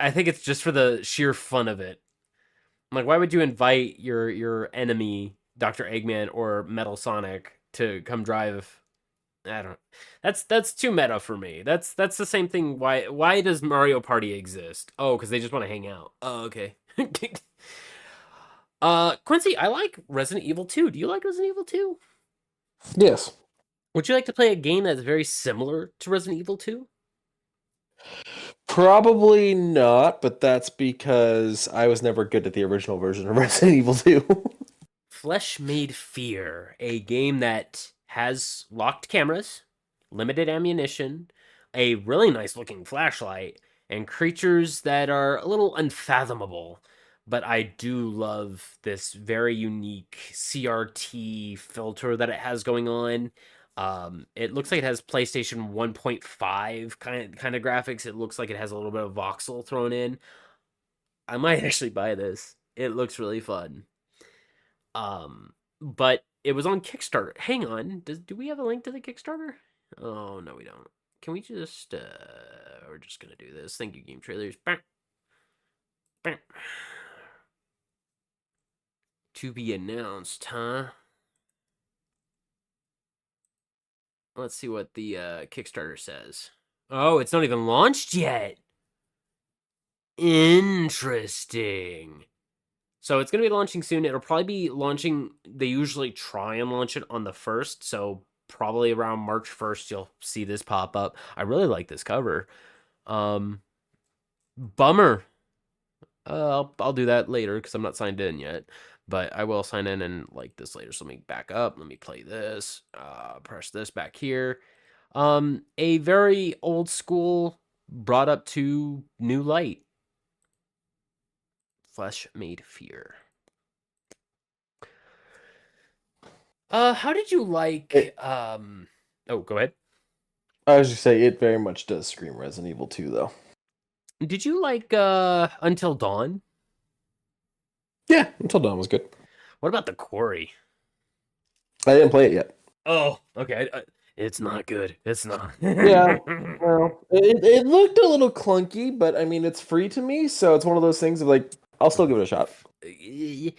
[SPEAKER 2] I think it's just for the sheer fun of it. Like, why would you invite your enemy, Dr. Eggman or Metal Sonic, to come drive? I don't. That's too meta for me. That's the same thing. Why does Mario Party exist? Oh, because they just want to hang out. Oh, okay. Quincy, I like Resident Evil 2. Do you like Resident Evil 2?
[SPEAKER 3] Yes.
[SPEAKER 2] Would you like to play a game that's very similar to Resident Evil 2?
[SPEAKER 3] Probably not, but that's because I was never good at the original version of Resident Evil 2.
[SPEAKER 2] Flesh Made Fear, a game that has locked cameras, limited ammunition, a really nice looking flashlight, and creatures that are a little unfathomable. But I do love this very unique CRT filter that it has going on. It looks like it has PlayStation 1.5 kind of graphics. It looks like it has a little bit of voxel thrown in. I might actually buy this. It looks really fun. But it was on Kickstarter. Hang on, do we have a link to the Kickstarter? Oh no, we don't. Can we just we're just gonna do this. Thank you, game trailers. Bam. Bam. To be announced, huh? Let's see what the Kickstarter says. Oh, it's not even launched yet. Interesting. So it's going to be launching soon. It'll probably be launching. They usually try and launch it on the 1st. So probably around March 1st, you'll see this pop up. I really like this cover. Bummer. I'll do that later because I'm not signed in yet. But I will sign in and like this later. So let me back up. Let me play this. Press this back here. A very old school brought up to new light. Flesh Made Fear. How did you like oh, go ahead.
[SPEAKER 3] I was just say it very much does scream Resident Evil 2 though.
[SPEAKER 2] Did you like Until Dawn?
[SPEAKER 3] Yeah, Until Dawn was good.
[SPEAKER 2] What about the Quarry?
[SPEAKER 3] I didn't play it yet.
[SPEAKER 2] Oh, okay. It's not good. It's not.
[SPEAKER 3] Yeah, well, it looked a little clunky, but I mean, it's free to me, so it's one of those things of like, I'll still give it a shot. Free's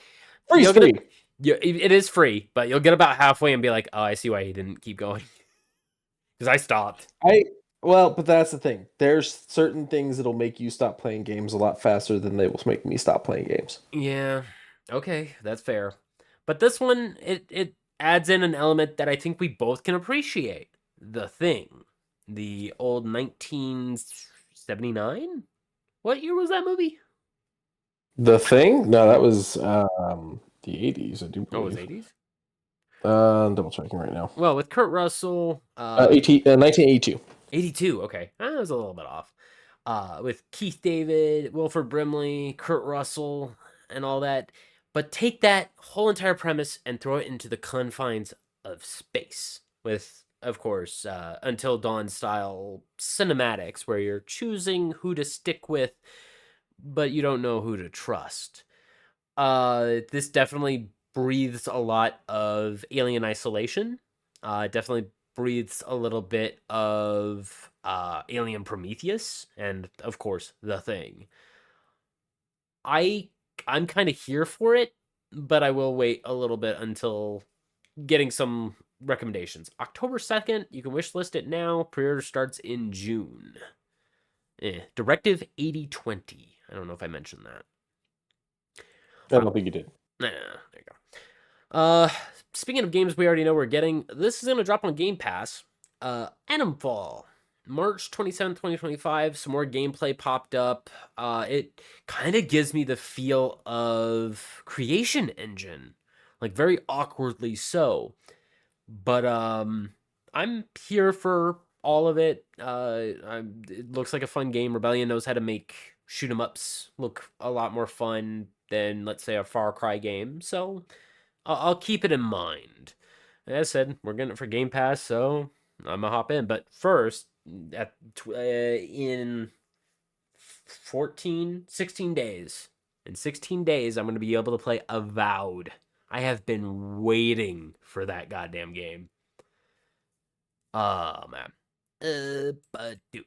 [SPEAKER 3] free.
[SPEAKER 2] Yeah, it is free, but you'll get about halfway and be like, "Oh, I see why he didn't keep going." Because I stopped.
[SPEAKER 3] But that's the thing. There's certain things that'll make you stop playing games a lot faster than they will make me stop playing games.
[SPEAKER 2] Yeah. Okay, that's fair. But this one, it adds in an element that I think we both can appreciate. The Thing. The old 1979? What year was that movie?
[SPEAKER 3] The Thing? No, that was the 80s, I do
[SPEAKER 2] Oh, it was
[SPEAKER 3] believe.
[SPEAKER 2] 80s?
[SPEAKER 3] I'm double checking right now.
[SPEAKER 2] Well, with Kurt Russell.
[SPEAKER 3] 1982.
[SPEAKER 2] 82, okay. I was a little bit off. With Keith David, Wilford Brimley, Kurt Russell, and all that. But take that whole entire premise and throw it into the confines of space. With, of course, Until Dawn style cinematics where you're choosing who to stick with, but you don't know who to trust. This definitely breathes a lot of Alien Isolation. Definitely breathes a little bit of Alien Prometheus, and of course, The Thing. I'm kind of here for it, but I will wait a little bit until getting some recommendations. October 2nd, you can wish list it now. Pre-order starts in June. Directive 8020. I don't know if I mentioned that.
[SPEAKER 3] I don't think you did.
[SPEAKER 2] Nah, there you go. Speaking of games we already know we're getting, this is going to drop on Game Pass. Animal March 27th, 2025. Some more gameplay popped up. It kind of gives me the feel of Creation Engine, like very awkwardly so. But I'm here for all of it. It looks like a fun game. Rebellion knows how to make shoot 'em ups look a lot more fun than, let's say, a Far Cry game. So I'll keep it in mind. As I said, we're getting it for Game Pass, so I'm gonna hop in. But first, in 16 days. In 16 days, I'm going to be able to play Avowed. I have been waiting for that goddamn game. Oh, man. But dude.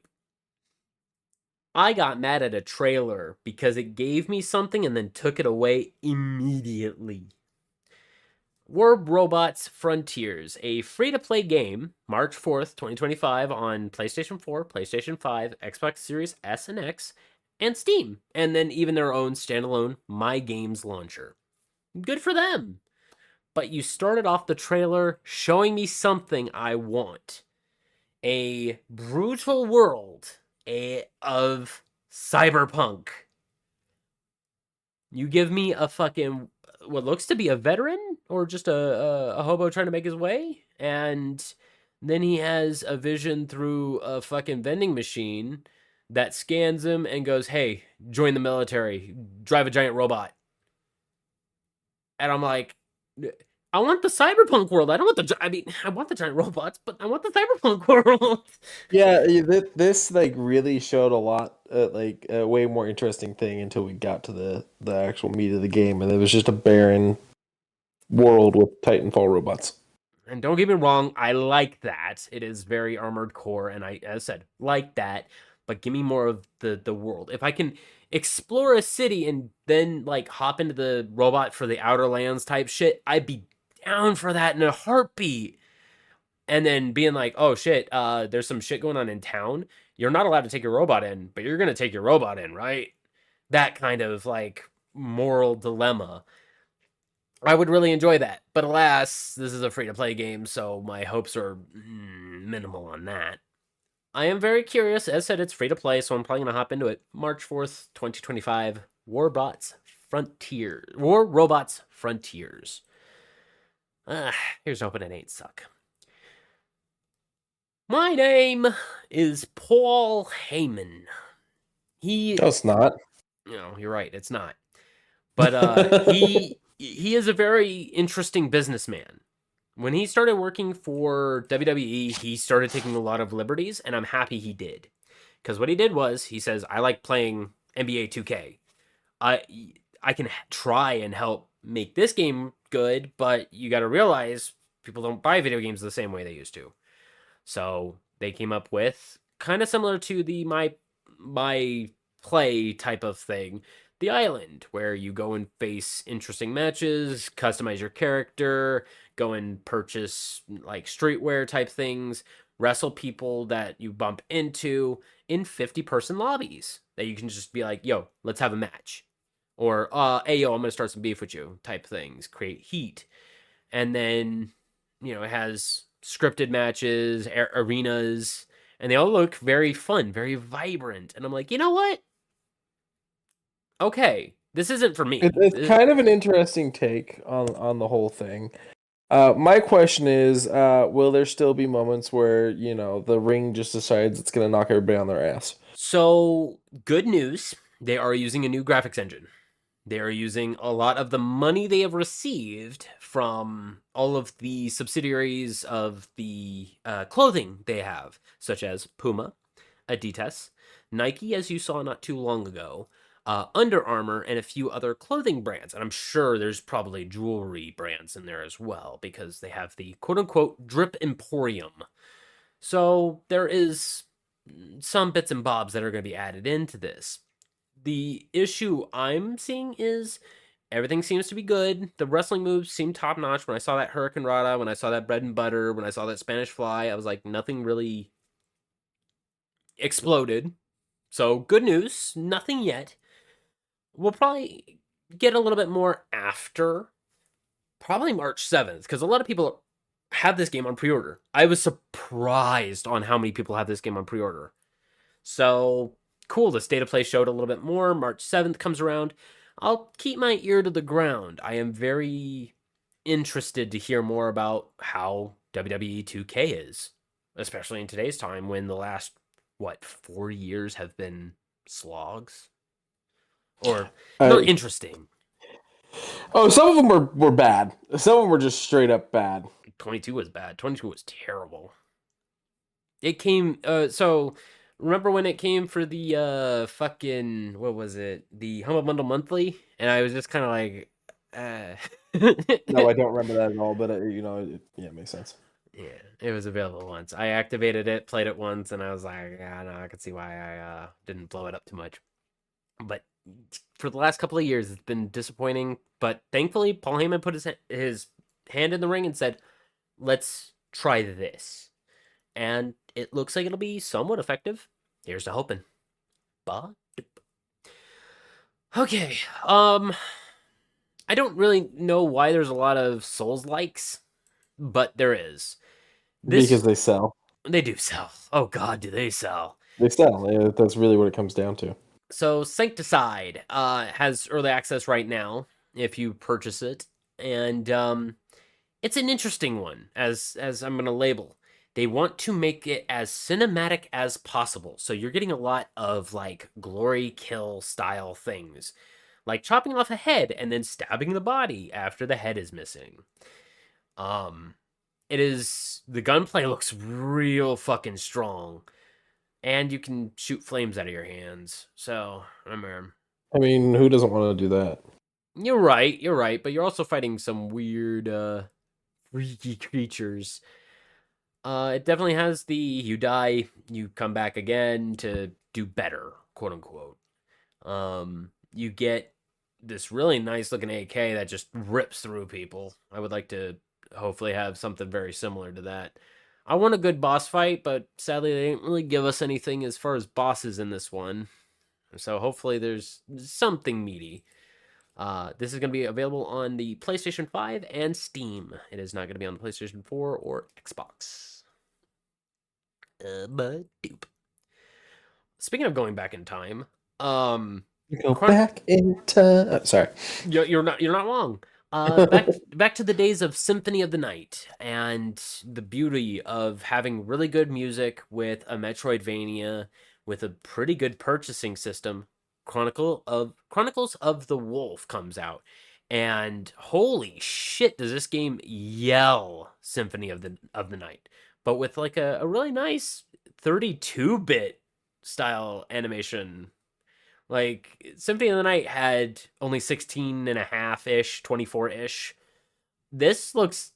[SPEAKER 2] I got mad at a trailer because it gave me something and then took it away immediately. War Robots Frontiers, a free-to-play game, March 4th, 2025 on PlayStation 4, PlayStation 5, Xbox Series S and X, and Steam, and then even their own standalone My Games launcher. Good for them. But you started off the trailer showing me something I want. A brutal world of cyberpunk. You give me a fucking what looks to be a veteran or just a hobo trying to make his way, and then he has a vision through a fucking vending machine that scans him and goes, "Hey, join the military, drive a giant robot." And I'm like, I want the cyberpunk world. I don't want I want the giant robots, but I want the cyberpunk world.
[SPEAKER 3] Yeah, this like really showed a lot, like a way more interesting thing until we got to the actual meat of the game, and it was just a barren world with Titanfall robots.
[SPEAKER 2] And don't get me wrong, I like that. It is very Armored Core, and I, as I said, like that. But give me more of the world. If I can explore a city and then like hop into the robot for the Outer Lands type shit, I'd be down for that in a heartbeat. And then being like, oh shit, there's some shit going on in town. You're not allowed to take your robot in, but you're gonna take your robot in, right? That kind of like moral dilemma. I would really enjoy that. But alas, this is a free-to-play game, so my hopes are minimal on that. I am very curious. As said, it's free-to-play, so I'm probably going to hop into it. March 4th, 2025, War Robots Frontiers. Here's hoping it ain't suck. My name is Paul Heyman.
[SPEAKER 3] No, it's not.
[SPEAKER 2] No, you're right, it's not. But he is a very interesting businessman. When he started working for WWE, he started taking a lot of liberties, and I'm happy he did. Because what he did was, he says, I like playing NBA 2K. I can try and help make this game good, but you got to realize people don't buy video games the same way they used to. So they came up with, kind of similar to the my play type of thing, The Island, where you go and face interesting matches, customize your character, go and purchase like streetwear type things, wrestle people that you bump into in 50-person lobbies that you can just be like, yo, let's have a match. Or, hey, yo, I'm going to start some beef with you type things, create heat. And then, it has scripted matches, arenas, and they all look very fun, very vibrant. And I'm like, you know what? Okay, this isn't for me.
[SPEAKER 3] It's kind of an interesting take on the whole thing. My question is, will there still be moments where, the ring just decides it's going to knock everybody on their ass?
[SPEAKER 2] So, good news, they are using a new graphics engine. They are using a lot of the money they have received from all of the subsidiaries of the clothing they have, such as Puma, Adidas, Nike, as you saw not too long ago, Under Armour, and a few other clothing brands. And I'm sure there's probably jewelry brands in there as well, because they have the quote-unquote Drip Emporium. So there is some bits and bobs that are going to be added into this. The issue I'm seeing is Everything seems to be good. The wrestling moves seem top notch. When I saw that Hurricane Rana, when I saw that Bread and Butter, when I saw that Spanish Fly, I was like, nothing really exploded. So good news. Nothing yet. We'll probably get a little bit more after, probably March 7th, because a lot of people have this game on pre-order. I was surprised on how many people have this game on pre-order. So cool. The state of play showed a little bit more. March 7th comes around. I'll keep my ear to the ground. I am very interested to hear more about how WWE 2K is, especially in today's time when the last, 4 years have been slogs? Or not interesting.
[SPEAKER 3] Oh, some of them were bad. Some of them were just straight up bad.
[SPEAKER 2] 22 was bad. 22 was terrible. It came, so remember when it came for the fucking, what was it? The Humble Bundle Monthly? And I was just kind of like,
[SPEAKER 3] No, I don't remember that at all, but it makes sense.
[SPEAKER 2] Yeah, it was available once. I activated it, played it once, and I was like, yeah, no, I could see why I didn't blow it up too much. But for the last couple of years, it's been disappointing. But thankfully, Paul Heyman put his hand in the ring and said, let's try this. And it looks like it'll be somewhat effective. Here's to hoping. But okay, I don't really know why there's a lot of Souls likes, but there is.
[SPEAKER 3] Because they sell.
[SPEAKER 2] They do sell. Oh God, do they sell?
[SPEAKER 3] They sell. Yeah, that's really what it comes down to.
[SPEAKER 2] So Sancticide has early access right now if you purchase it, and it's an interesting one as I'm going to label. They want to make it as cinematic as possible, so you're getting a lot of like glory kill style things, like chopping off a head and then stabbing the body after the head is missing. The gunplay looks real fucking strong. And you can shoot flames out of your hands. So, remember.
[SPEAKER 3] I mean, who doesn't want to do that?
[SPEAKER 2] You're right. But you're also fighting some weird, freaky creatures. It definitely has the you die, you come back again to do better, quote unquote. You get this really nice looking AK that just rips through people. I would like to hopefully have something very similar to that. I want a good boss fight, but sadly they didn't really give us anything as far as bosses in this one. So hopefully there's something meaty. This is going to be available on the PlayStation 5 and Steam. It is not going to be on the PlayStation 4 or Xbox. But doop. Speaking of going back in time,
[SPEAKER 3] Go back in time. Sorry,
[SPEAKER 2] you're not wrong. Back to the days of Symphony of the Night and the beauty of having really good music with a Metroidvania with a pretty good purchasing system. Chronicles of the Wolf comes out, and holy shit, does this game yell Symphony of the Night, but with like a really nice 32-bit style animation. Like, Symphony of the Night had only 16 and a half-ish, 24-ish. This looks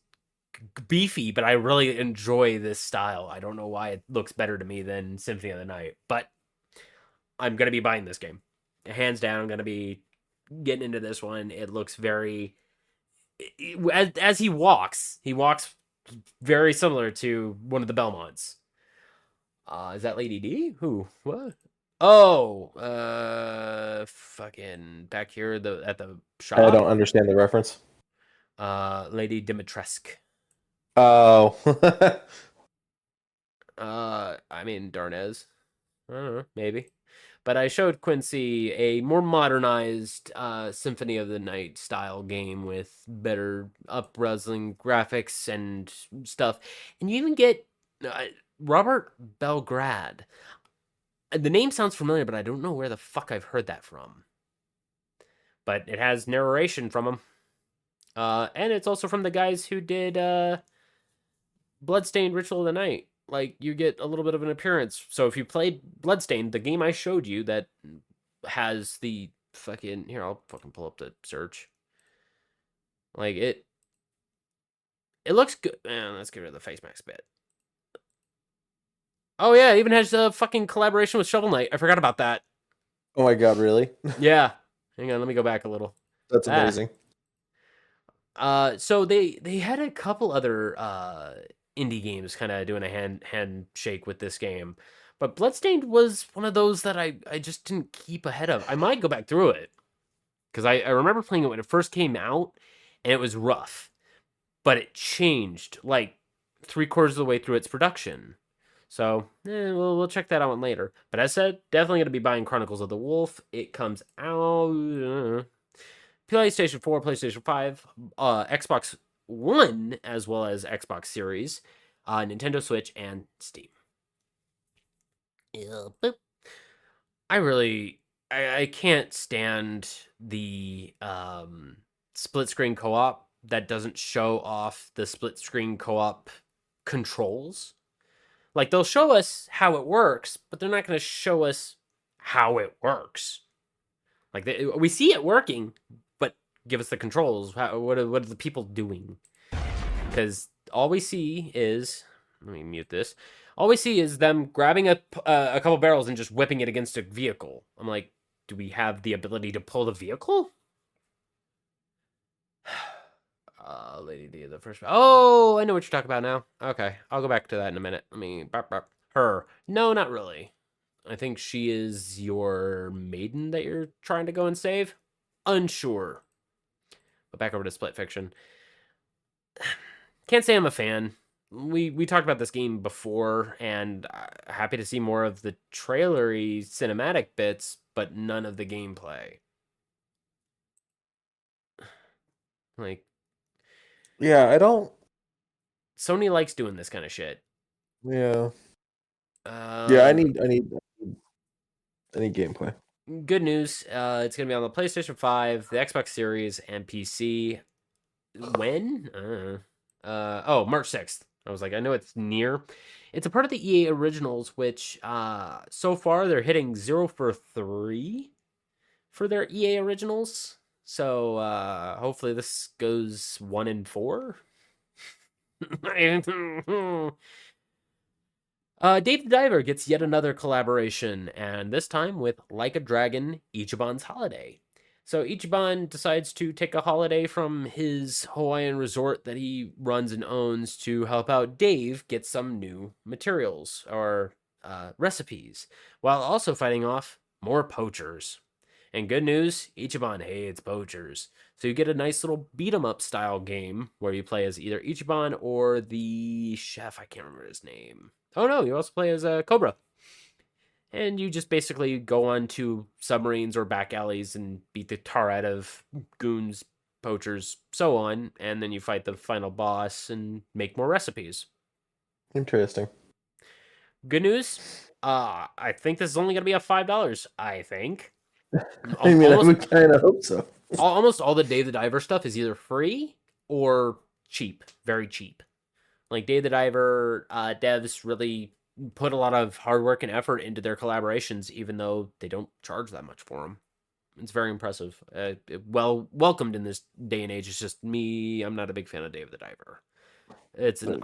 [SPEAKER 2] beefy, but I really enjoy this style. I don't know why it looks better to me than Symphony of the Night, but I'm going to be buying this game. Hands down, I'm going to be getting into this one. It looks very... As he walks very similar to one of the Belmonts. Is that Lady D? Who? What? Oh, fucking back here at the shop.
[SPEAKER 3] I don't understand the reference.
[SPEAKER 2] Lady Dimitrescu.
[SPEAKER 3] Oh.
[SPEAKER 2] I mean Darnez. I don't know, maybe. But I showed Quincy a more modernized Symphony of the Night style game with better up-resing graphics and stuff. And you even get Robert Belgrade. The name sounds familiar, but I don't know where the fuck I've heard that from. But it has narration from him. And it's also from the guys who did Bloodstained Ritual of the Night. Like, you get a little bit of an appearance. So if you played Bloodstained, the game I showed you that has the fucking... Here, I'll fucking pull up the search. Like, it looks good. Let's get rid of the face mask bit. Oh, yeah, it even has a fucking collaboration with Shovel Knight. I forgot about that.
[SPEAKER 3] Oh my god, really?
[SPEAKER 2] Yeah. Hang on, let me go back a little.
[SPEAKER 3] That's amazing.
[SPEAKER 2] So they had a couple other indie games kind of doing a handshake with this game, but Bloodstained was one of those that I just didn't keep ahead of. I might go back through it because I remember playing it when it first came out, and it was rough, but it changed like 3/4 of the way through its production. So we'll check that out one later. But as said, definitely going to be buying Chronicles of the Wolf. It comes out PlayStation 4, PlayStation 5, Xbox One, as well as Xbox Series, Nintendo Switch, and Steam. I can't stand the split screen co-op that doesn't show off the split screen co-op controls. Like, they'll show us how it works, but they're not going to show us how it works. Like, we see it working, but give us the controls. What are the people doing? Because all we see is, let me mute this. All we see is them grabbing a couple barrels and just whipping it against a vehicle. I'm like, do we have the ability to pull the vehicle? Lady D, the first. Oh, I know what you're talking about now. Okay, I'll go back to that in a minute. Let me. Her. No, not really. I think she is your maiden that you're trying to go and save. Unsure. But back over to Split Fiction. Can't say I'm a fan. We talked about this game before, and happy to see more of the trailery cinematic bits, but none of the gameplay. Like,
[SPEAKER 3] Yeah, I don't.
[SPEAKER 2] Sony likes doing this kind of shit.
[SPEAKER 3] Yeah. Yeah, I need gameplay.
[SPEAKER 2] Good news. It's gonna be on the PlayStation 5, the Xbox Series, and PC. When? March 6th. I was like, I know it's near. It's a part of the EA Originals, which so far they're hitting 0 for 3 for their EA Originals. So hopefully this goes 1 and 4. Dave the Diver gets yet another collaboration, and this time with Like a Dragon, Ichiban's Holiday. So Ichiban decides to take a holiday from his Hawaiian resort that he runs and owns to help out Dave get some new materials or recipes, while also fighting off more poachers. And good news, Ichiban hates poachers. So you get a nice little beat 'em up style game where you play as either Ichiban or the chef. I can't remember his name. Oh no, you also play as a Cobra. And you just basically go on to submarines or back alleys and beat the tar out of goons, poachers, so on. And then you fight the final boss and make more recipes.
[SPEAKER 3] Interesting.
[SPEAKER 2] Good news, I think this is only going to be at $5. I think.
[SPEAKER 3] I mean, I would kind of hope so.
[SPEAKER 2] Almost all the Dave the Diver stuff is either free or cheap, very cheap. Like Dave the Diver devs really put a lot of hard work and effort into their collaborations, even though they don't charge that much for them. It's very impressive. Welcomed in this day and age. It's just me. I'm not a big fan of Dave the Diver. It's an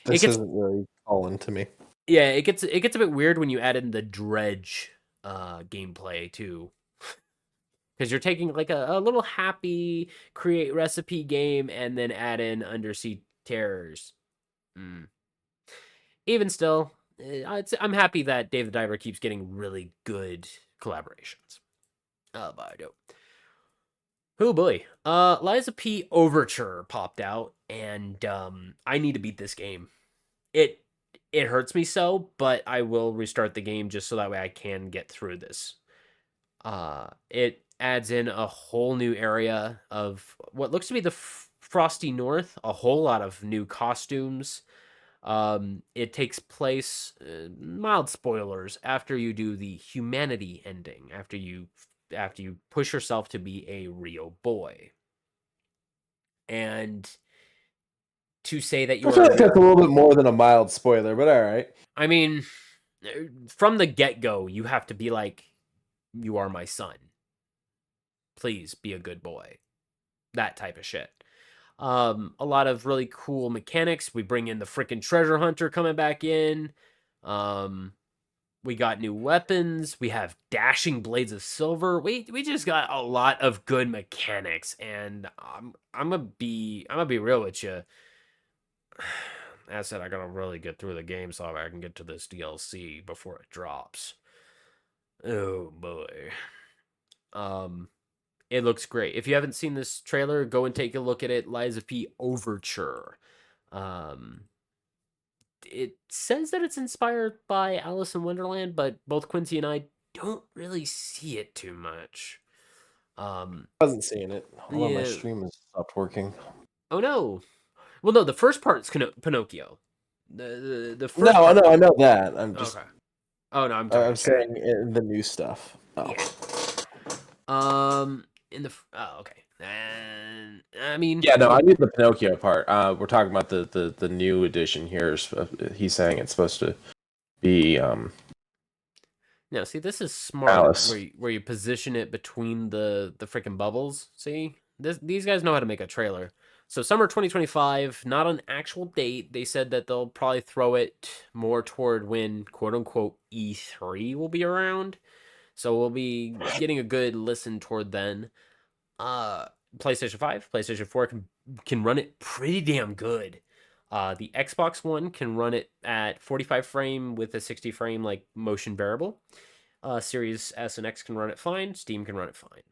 [SPEAKER 3] this isn't really calling to me.
[SPEAKER 2] Yeah, it gets a bit weird when you add in the dredge gameplay too. Because you're taking like a little happy create recipe game and then add in undersea terrors. Even still, I'm happy that Dave the Diver keeps getting really good collaborations. But I don't. Oh boy. Liza P. Overture popped out, and I need to beat this game. It hurts me so, but I will restart the game just so that way I can get through this. It adds in a whole new area of what looks to be the Frosty North, a whole lot of new costumes. It takes place, mild spoilers, after you do the humanity ending, after you push yourself to be a real boy. And to say that you
[SPEAKER 3] I feel like that's a little bit more than a mild spoiler, but all right.
[SPEAKER 2] I mean, from the get-go, you have to be like, you are my son. Please be a good boy. That type of shit. A lot of really cool mechanics. We bring in the freaking treasure hunter coming back in. We got new weapons. We have dashing blades of silver. We just got a lot of good mechanics, and I'm gonna be real with you. As I said, I gotta really get through the game so I can get to this DLC before it drops. Oh boy. It looks great. If you haven't seen this trailer, go and take a look at it. Lies of P Overture. It says that it's inspired by Alice in Wonderland, but both Quincy and I don't really see it too much.
[SPEAKER 3] I wasn't seeing it. Hold on, my
[SPEAKER 2] Yeah.
[SPEAKER 3] stream has stopped working.
[SPEAKER 2] Oh no. Well, no, the first part's Pinocchio. The first
[SPEAKER 3] No,
[SPEAKER 2] part.
[SPEAKER 3] I know that. I'm just.
[SPEAKER 2] Okay. Oh no, I'm talking.
[SPEAKER 3] I'm saying in the new stuff. Oh.
[SPEAKER 2] Yeah. In the okay. And I mean.
[SPEAKER 3] Yeah, no, I knew the Pinocchio part. We're talking about the new edition here. He's saying it's supposed to be
[SPEAKER 2] No, see, this is smart.
[SPEAKER 3] Alice.
[SPEAKER 2] Where you position it between the freaking bubbles. See, these guys know how to make a trailer. So summer 2025, not an actual date. They said that they'll probably throw it more toward when quote unquote E3 will be around. So we'll be getting a good listen toward then. PlayStation 5, PlayStation 4 can run it pretty damn good. The Xbox One can run it at 45 frame with a 60 frame like motion variable. Series S and X can run it fine. Steam can run it fine.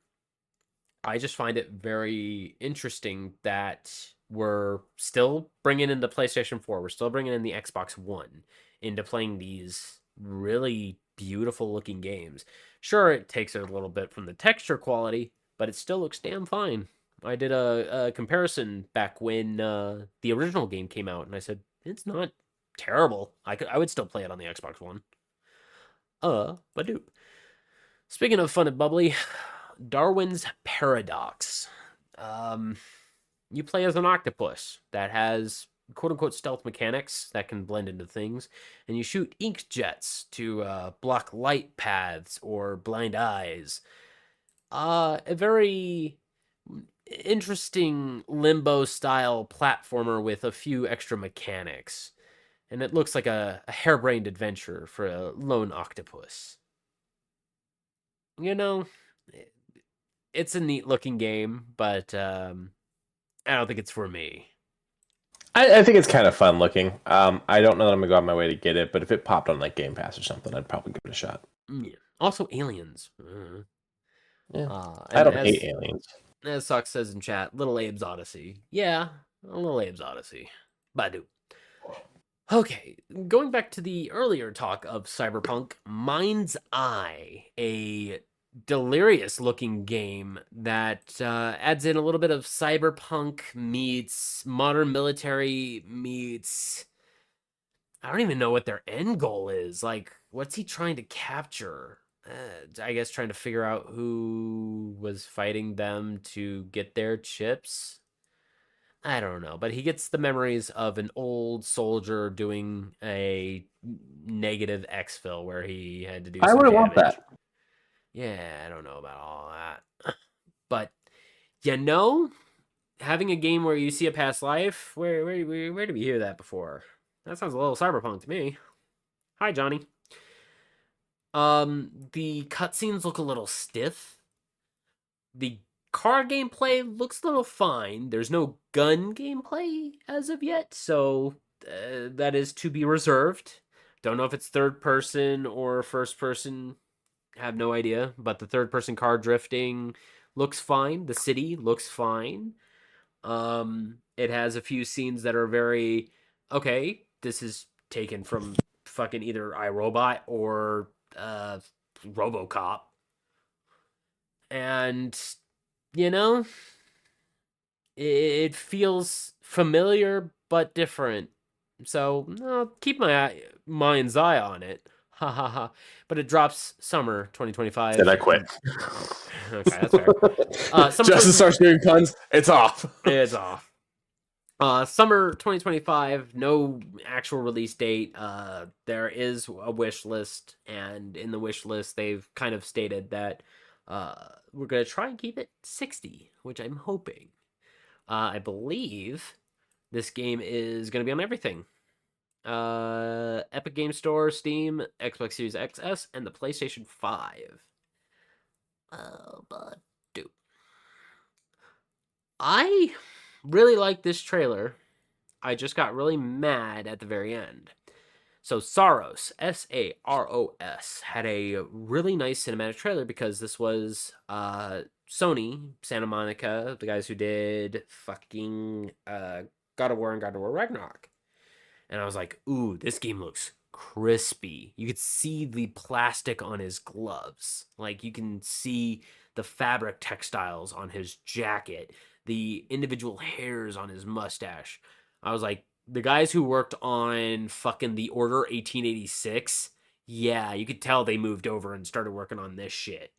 [SPEAKER 2] I just find it very interesting that we're still bringing in the PlayStation 4. We're still bringing in the Xbox One into playing these really beautiful looking games. Sure, it takes a little bit from the texture quality, but it still looks damn fine. I did a comparison back when the original game came out, and I said, it's not terrible. I would still play it on the Xbox One. But dude. Speaking of fun and bubbly, Darwin's Paradox. You play as an octopus that has quote-unquote stealth mechanics that can blend into things, and you shoot ink jets to block light paths or blind eyes. A very interesting limbo-style platformer with a few extra mechanics, and it looks like a harebrained adventure for a lone octopus. You know, it's a neat looking game, but I don't think it's for me.
[SPEAKER 3] I think it's kind of fun looking. I don't know that I'm gonna go out of my way to get it, but if it popped on like Game Pass or something, I'd probably give it a shot.
[SPEAKER 2] Yeah. Also, aliens.
[SPEAKER 3] Yeah. I don't hate aliens.
[SPEAKER 2] As Sock says in chat, Little Abe's Odyssey. Yeah, a Little Abe's Odyssey. Badu. Okay, going back to the earlier talk of Cyberpunk, Mind's Eye, a delirious looking game that adds in a little bit of cyberpunk meets modern military meets I don't even know what their end goal is. Like, what's he trying to capture? I guess trying to figure out who was fighting them to get their chips. I don't know, but he gets the memories of an old soldier doing a negative exfil where he had to do
[SPEAKER 3] I
[SPEAKER 2] some
[SPEAKER 3] wouldn't want
[SPEAKER 2] damage.
[SPEAKER 3] that.
[SPEAKER 2] Yeah, I don't know about all that. But having a game where you see a past life, where did we hear that before? That sounds a little cyberpunk to me. Hi, Johnny. The cutscenes look a little stiff. The car gameplay looks a little fine. There's no gun gameplay as of yet, so that is to be reserved. Don't know if it's third person or first person. Have no idea, but the third person car drifting looks fine. The city looks fine. It has a few scenes that are very okay. This is taken from fucking either iRobot or RoboCop, and it feels familiar but different. So I'll keep my mind's eye on it. Ha ha ha. But it drops summer 2025.
[SPEAKER 3] Then I quit.
[SPEAKER 2] Okay, that's fair.
[SPEAKER 3] Justin starts doing puns. It's off.
[SPEAKER 2] It's off. Summer 2025, no actual release date. There is a wish list, and in the wish list, they've kind of stated that we're going to try and keep it 60, which I'm hoping. I believe this game is going to be on everything. Epic Game Store, Steam, Xbox Series XS, and the PlayStation 5. But dude, I really like this trailer. I just got really mad at the very end. So Saros, Saros, had a really nice cinematic trailer because this was Sony, Santa Monica, the guys who did fucking God of War and God of War Ragnarok. And I was like, ooh, this game looks crispy. You could see the plastic on his gloves. Like you can see the fabric textiles on his jacket, the individual hairs on his mustache. I was like, the guys who worked on fucking The Order 1886, yeah, you could tell they moved over and started working on this shit.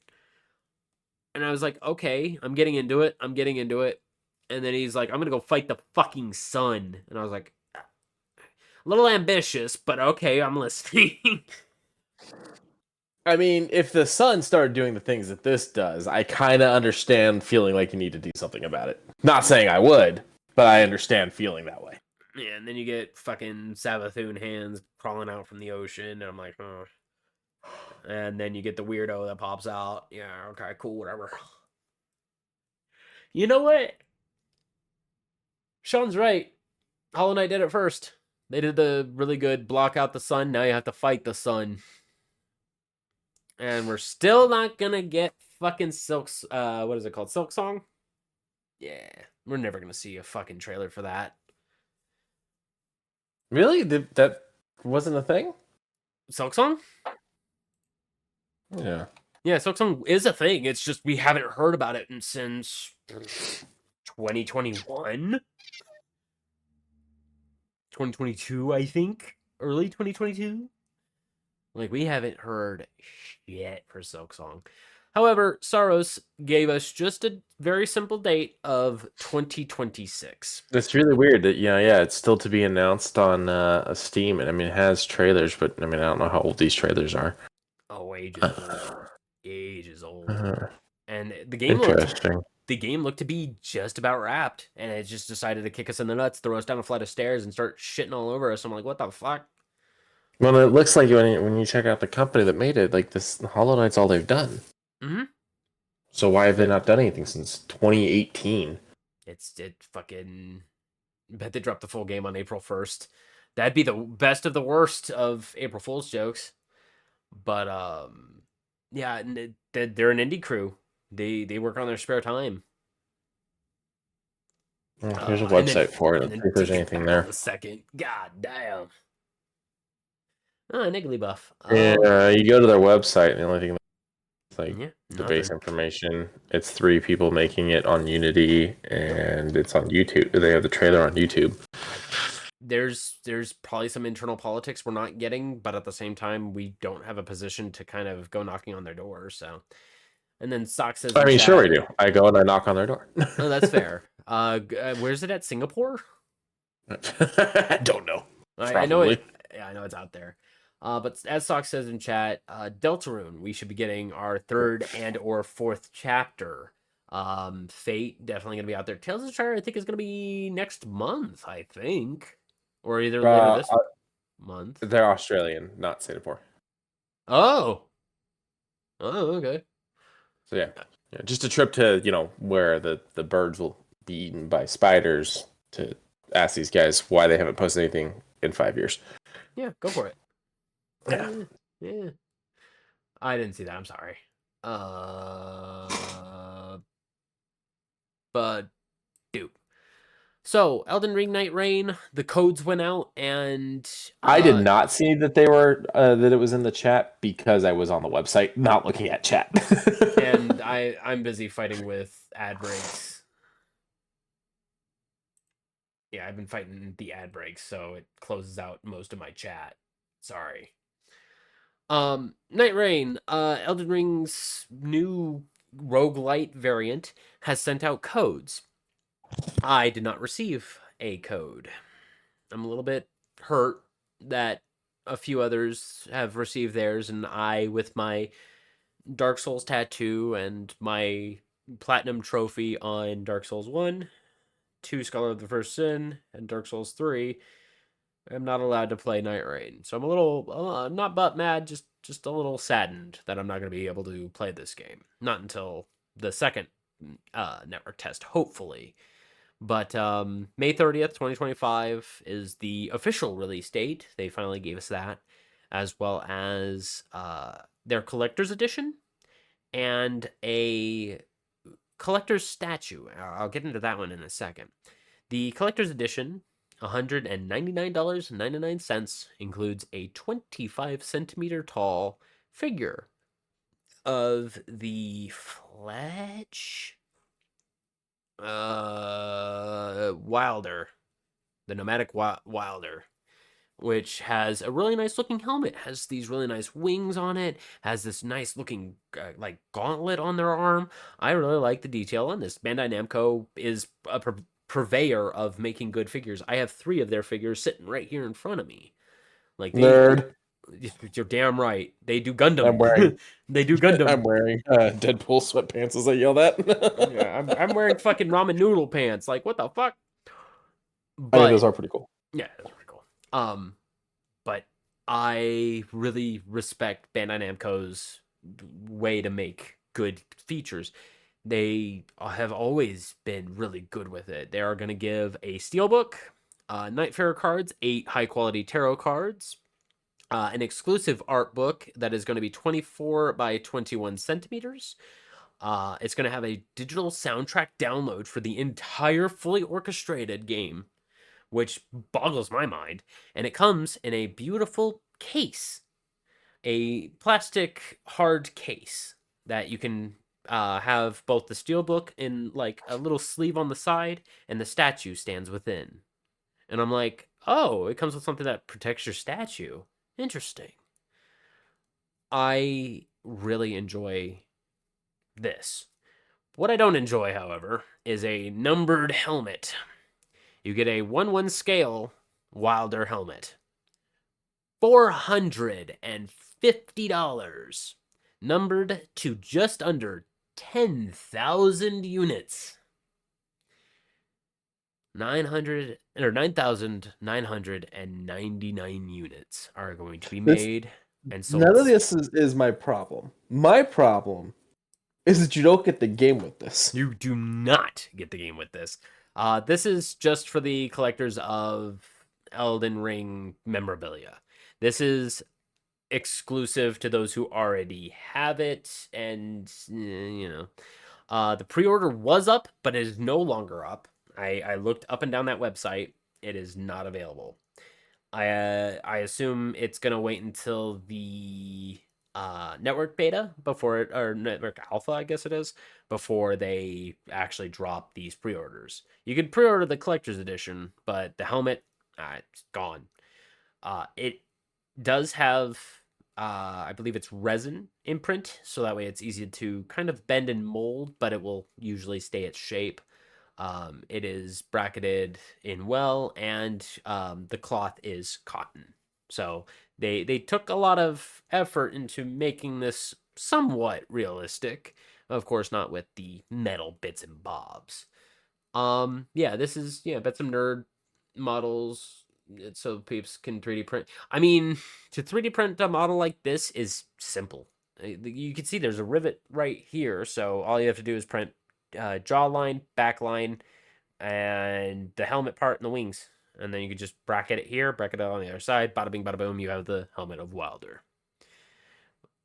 [SPEAKER 2] And I was like, okay, I'm getting into it. I'm getting into it. And then he's like, I'm going to go fight the fucking sun. And I was like, a little ambitious, but okay, I'm listening.
[SPEAKER 3] I mean, if the sun started doing the things that this does, I kind of understand feeling like you need to do something about it. Not saying I would, but I understand feeling that way.
[SPEAKER 2] Yeah, and then you get fucking Savathun hands crawling out from the ocean, and I'm like, oh. And then you get the weirdo that pops out. Yeah, okay, cool, whatever. You know what? Sean's right. Hollow Knight did it first. They did the really good block out the sun. Now you have to fight the sun. And we're still not gonna get fucking Silk's, what is it called? Silk Song? Yeah, we're never gonna see a fucking trailer for that.
[SPEAKER 3] Really? That wasn't a thing?
[SPEAKER 2] Silk Song?
[SPEAKER 3] Yeah.
[SPEAKER 2] Yeah, Silk Song is a thing. It's just we haven't heard about it since 2021? 2022, I think. Early 2022? Like, we haven't heard shit for Silk Song. However, Saros gave us just a very simple date of 2026.
[SPEAKER 3] It's really weird that yeah, it's still to be announced on Steam, and I mean it has trailers, but I mean I don't know how old these trailers are.
[SPEAKER 2] Oh, ages old. Ages old.
[SPEAKER 3] Uh,
[SPEAKER 2] And the game looked
[SPEAKER 3] interesting.
[SPEAKER 2] to be just about wrapped, and it just decided to kick us in the nuts, throw us down a flight of stairs, and start shitting all over us. I'm like, what the fuck?
[SPEAKER 3] Well, it looks like when you check out the company that made it, like this Hollow Knight's all they've done.
[SPEAKER 2] Mm-hmm.
[SPEAKER 3] So why have they not done anything since 2018?
[SPEAKER 2] It fucking. Bet they dropped the full game on April 1st. That'd be the best of the worst of April Fool's jokes. But yeah, they're an indie crew. They work on their spare time.
[SPEAKER 3] Well, here's a website for it. Let's see if there's anything there.
[SPEAKER 2] A second, god damn. Niggly Buff.
[SPEAKER 3] Yeah, you go to their website, and the only thing that's like
[SPEAKER 2] Yeah,
[SPEAKER 3] the base information. It's 3 people making it on Unity, and it's on YouTube. They have the trailer on YouTube.
[SPEAKER 2] There's probably some internal politics we're not getting, but at the same time, we don't have a position to kind of go knocking on their door. So, and then Sock says,
[SPEAKER 3] I mean, sure we do. I go and I knock on their door.
[SPEAKER 2] Oh, that's fair. Where's it at? Singapore?
[SPEAKER 3] I don't know.
[SPEAKER 2] I know it. Yeah, I know it's out there. But as Sock says in chat, Deltarune, we should be getting our 3rd and or 4th chapter. Fate definitely gonna be out there. Tales of Shire, I think, is gonna be next month. I think, or either later this month.
[SPEAKER 3] They're Australian, not Singapore.
[SPEAKER 2] Oh, okay.
[SPEAKER 3] So yeah, just a trip to where the birds will be eaten by spiders to ask these guys why they haven't posted anything in 5 years.
[SPEAKER 2] Yeah, go for it.
[SPEAKER 3] Yeah.
[SPEAKER 2] I didn't see that. I'm sorry. But dude. So, Elden Ring Night Rain, the codes went out, and
[SPEAKER 3] I did not see that they were that it was in the chat because I was on the website, not looking at chat.
[SPEAKER 2] And I'm busy fighting with ad breaks. Yeah, I've been fighting the ad breaks, so it closes out most of my chat. Sorry. Night Rain, Elden Ring's new roguelite variant has sent out codes. I did not receive a code. I'm a little bit hurt that a few others have received theirs, and I, with my Dark Souls tattoo and my platinum trophy on Dark Souls 1, 2 Scholar of the First Sin, and Dark Souls 3, I'm not allowed to play Night Rain. So I'm a little, not butt mad, just a little saddened that I'm not going to be able to play this game. Not until the second network test, hopefully. But May 30th, 2025 is the official release date. They finally gave us that, as well as their collector's edition and a collector's statue. I'll get into that one in a second. The collector's edition, $199.99, includes a 25 centimeter tall figure of the Fletch Wilder, the nomadic Wilder, which has a really nice looking helmet, has these really nice wings on it, has this nice looking like gauntlet on their arm. I really like the detail on this. Bandai Namco is a purveyor of making good figures. I have 3 of their figures sitting right here in front of me. Like
[SPEAKER 3] Nerd.
[SPEAKER 2] You're damn right. They do Gundam.
[SPEAKER 3] I'm wearing.
[SPEAKER 2] They do Gundam.
[SPEAKER 3] I'm wearing Deadpool sweatpants as I yell that.
[SPEAKER 2] Yeah, I'm wearing fucking ramen noodle pants. Like, what the fuck?
[SPEAKER 3] I think those are pretty cool.
[SPEAKER 2] Yeah, that's pretty cool. But I really respect Bandai Namco's way to make good features. They have always been really good with it. They are going to give a steelbook, Nightfarer cards, 8 high-quality tarot cards, an exclusive art book that is going to be 24 by 21 centimeters. It's going to have a digital soundtrack download for the entire fully orchestrated game, which boggles my mind. And it comes in a beautiful case, a plastic hard case that you can have both the steelbook in like a little sleeve on the side, and the statue stands within. And I'm like, oh, it comes with something that protects your statue. Interesting. I really enjoy this. What I don't enjoy, however, is a numbered helmet. You get a 1/1 scale Wilder helmet. $450. Numbered to just under 10,000 units. 9,999 units are going to be made and sold.
[SPEAKER 3] None of this is my problem. My problem is that you don't get the game with this.
[SPEAKER 2] You do not get the game with this. This is just for the collectors of Elden Ring memorabilia. This is exclusive to those who already have it, and the pre-order was up, but it is no longer up. I looked up and down that website. It is not available. I assume it's gonna wait until the network beta or network alpha, I guess it is, before they actually drop these pre-orders. You can pre-order the collector's edition, but the helmet, it's gone. It does have, I believe it's resin imprint, so that way it's easy to kind of bend and mold, but it will usually stay its shape. It is bracketed in well, and the cloth is cotton. So they took a lot of effort into making this somewhat realistic. Of course, not with the metal bits and bobs. This is bet some nerd models so peeps can 3D print. I mean, to 3D print a model like this is simple. You can see there's a rivet right here, so all you have to do is print jawline, backline, and the helmet part and the wings. And then you can just bracket it here, bracket it on the other side, bada bing, bada boom, you have the helmet of Wilder.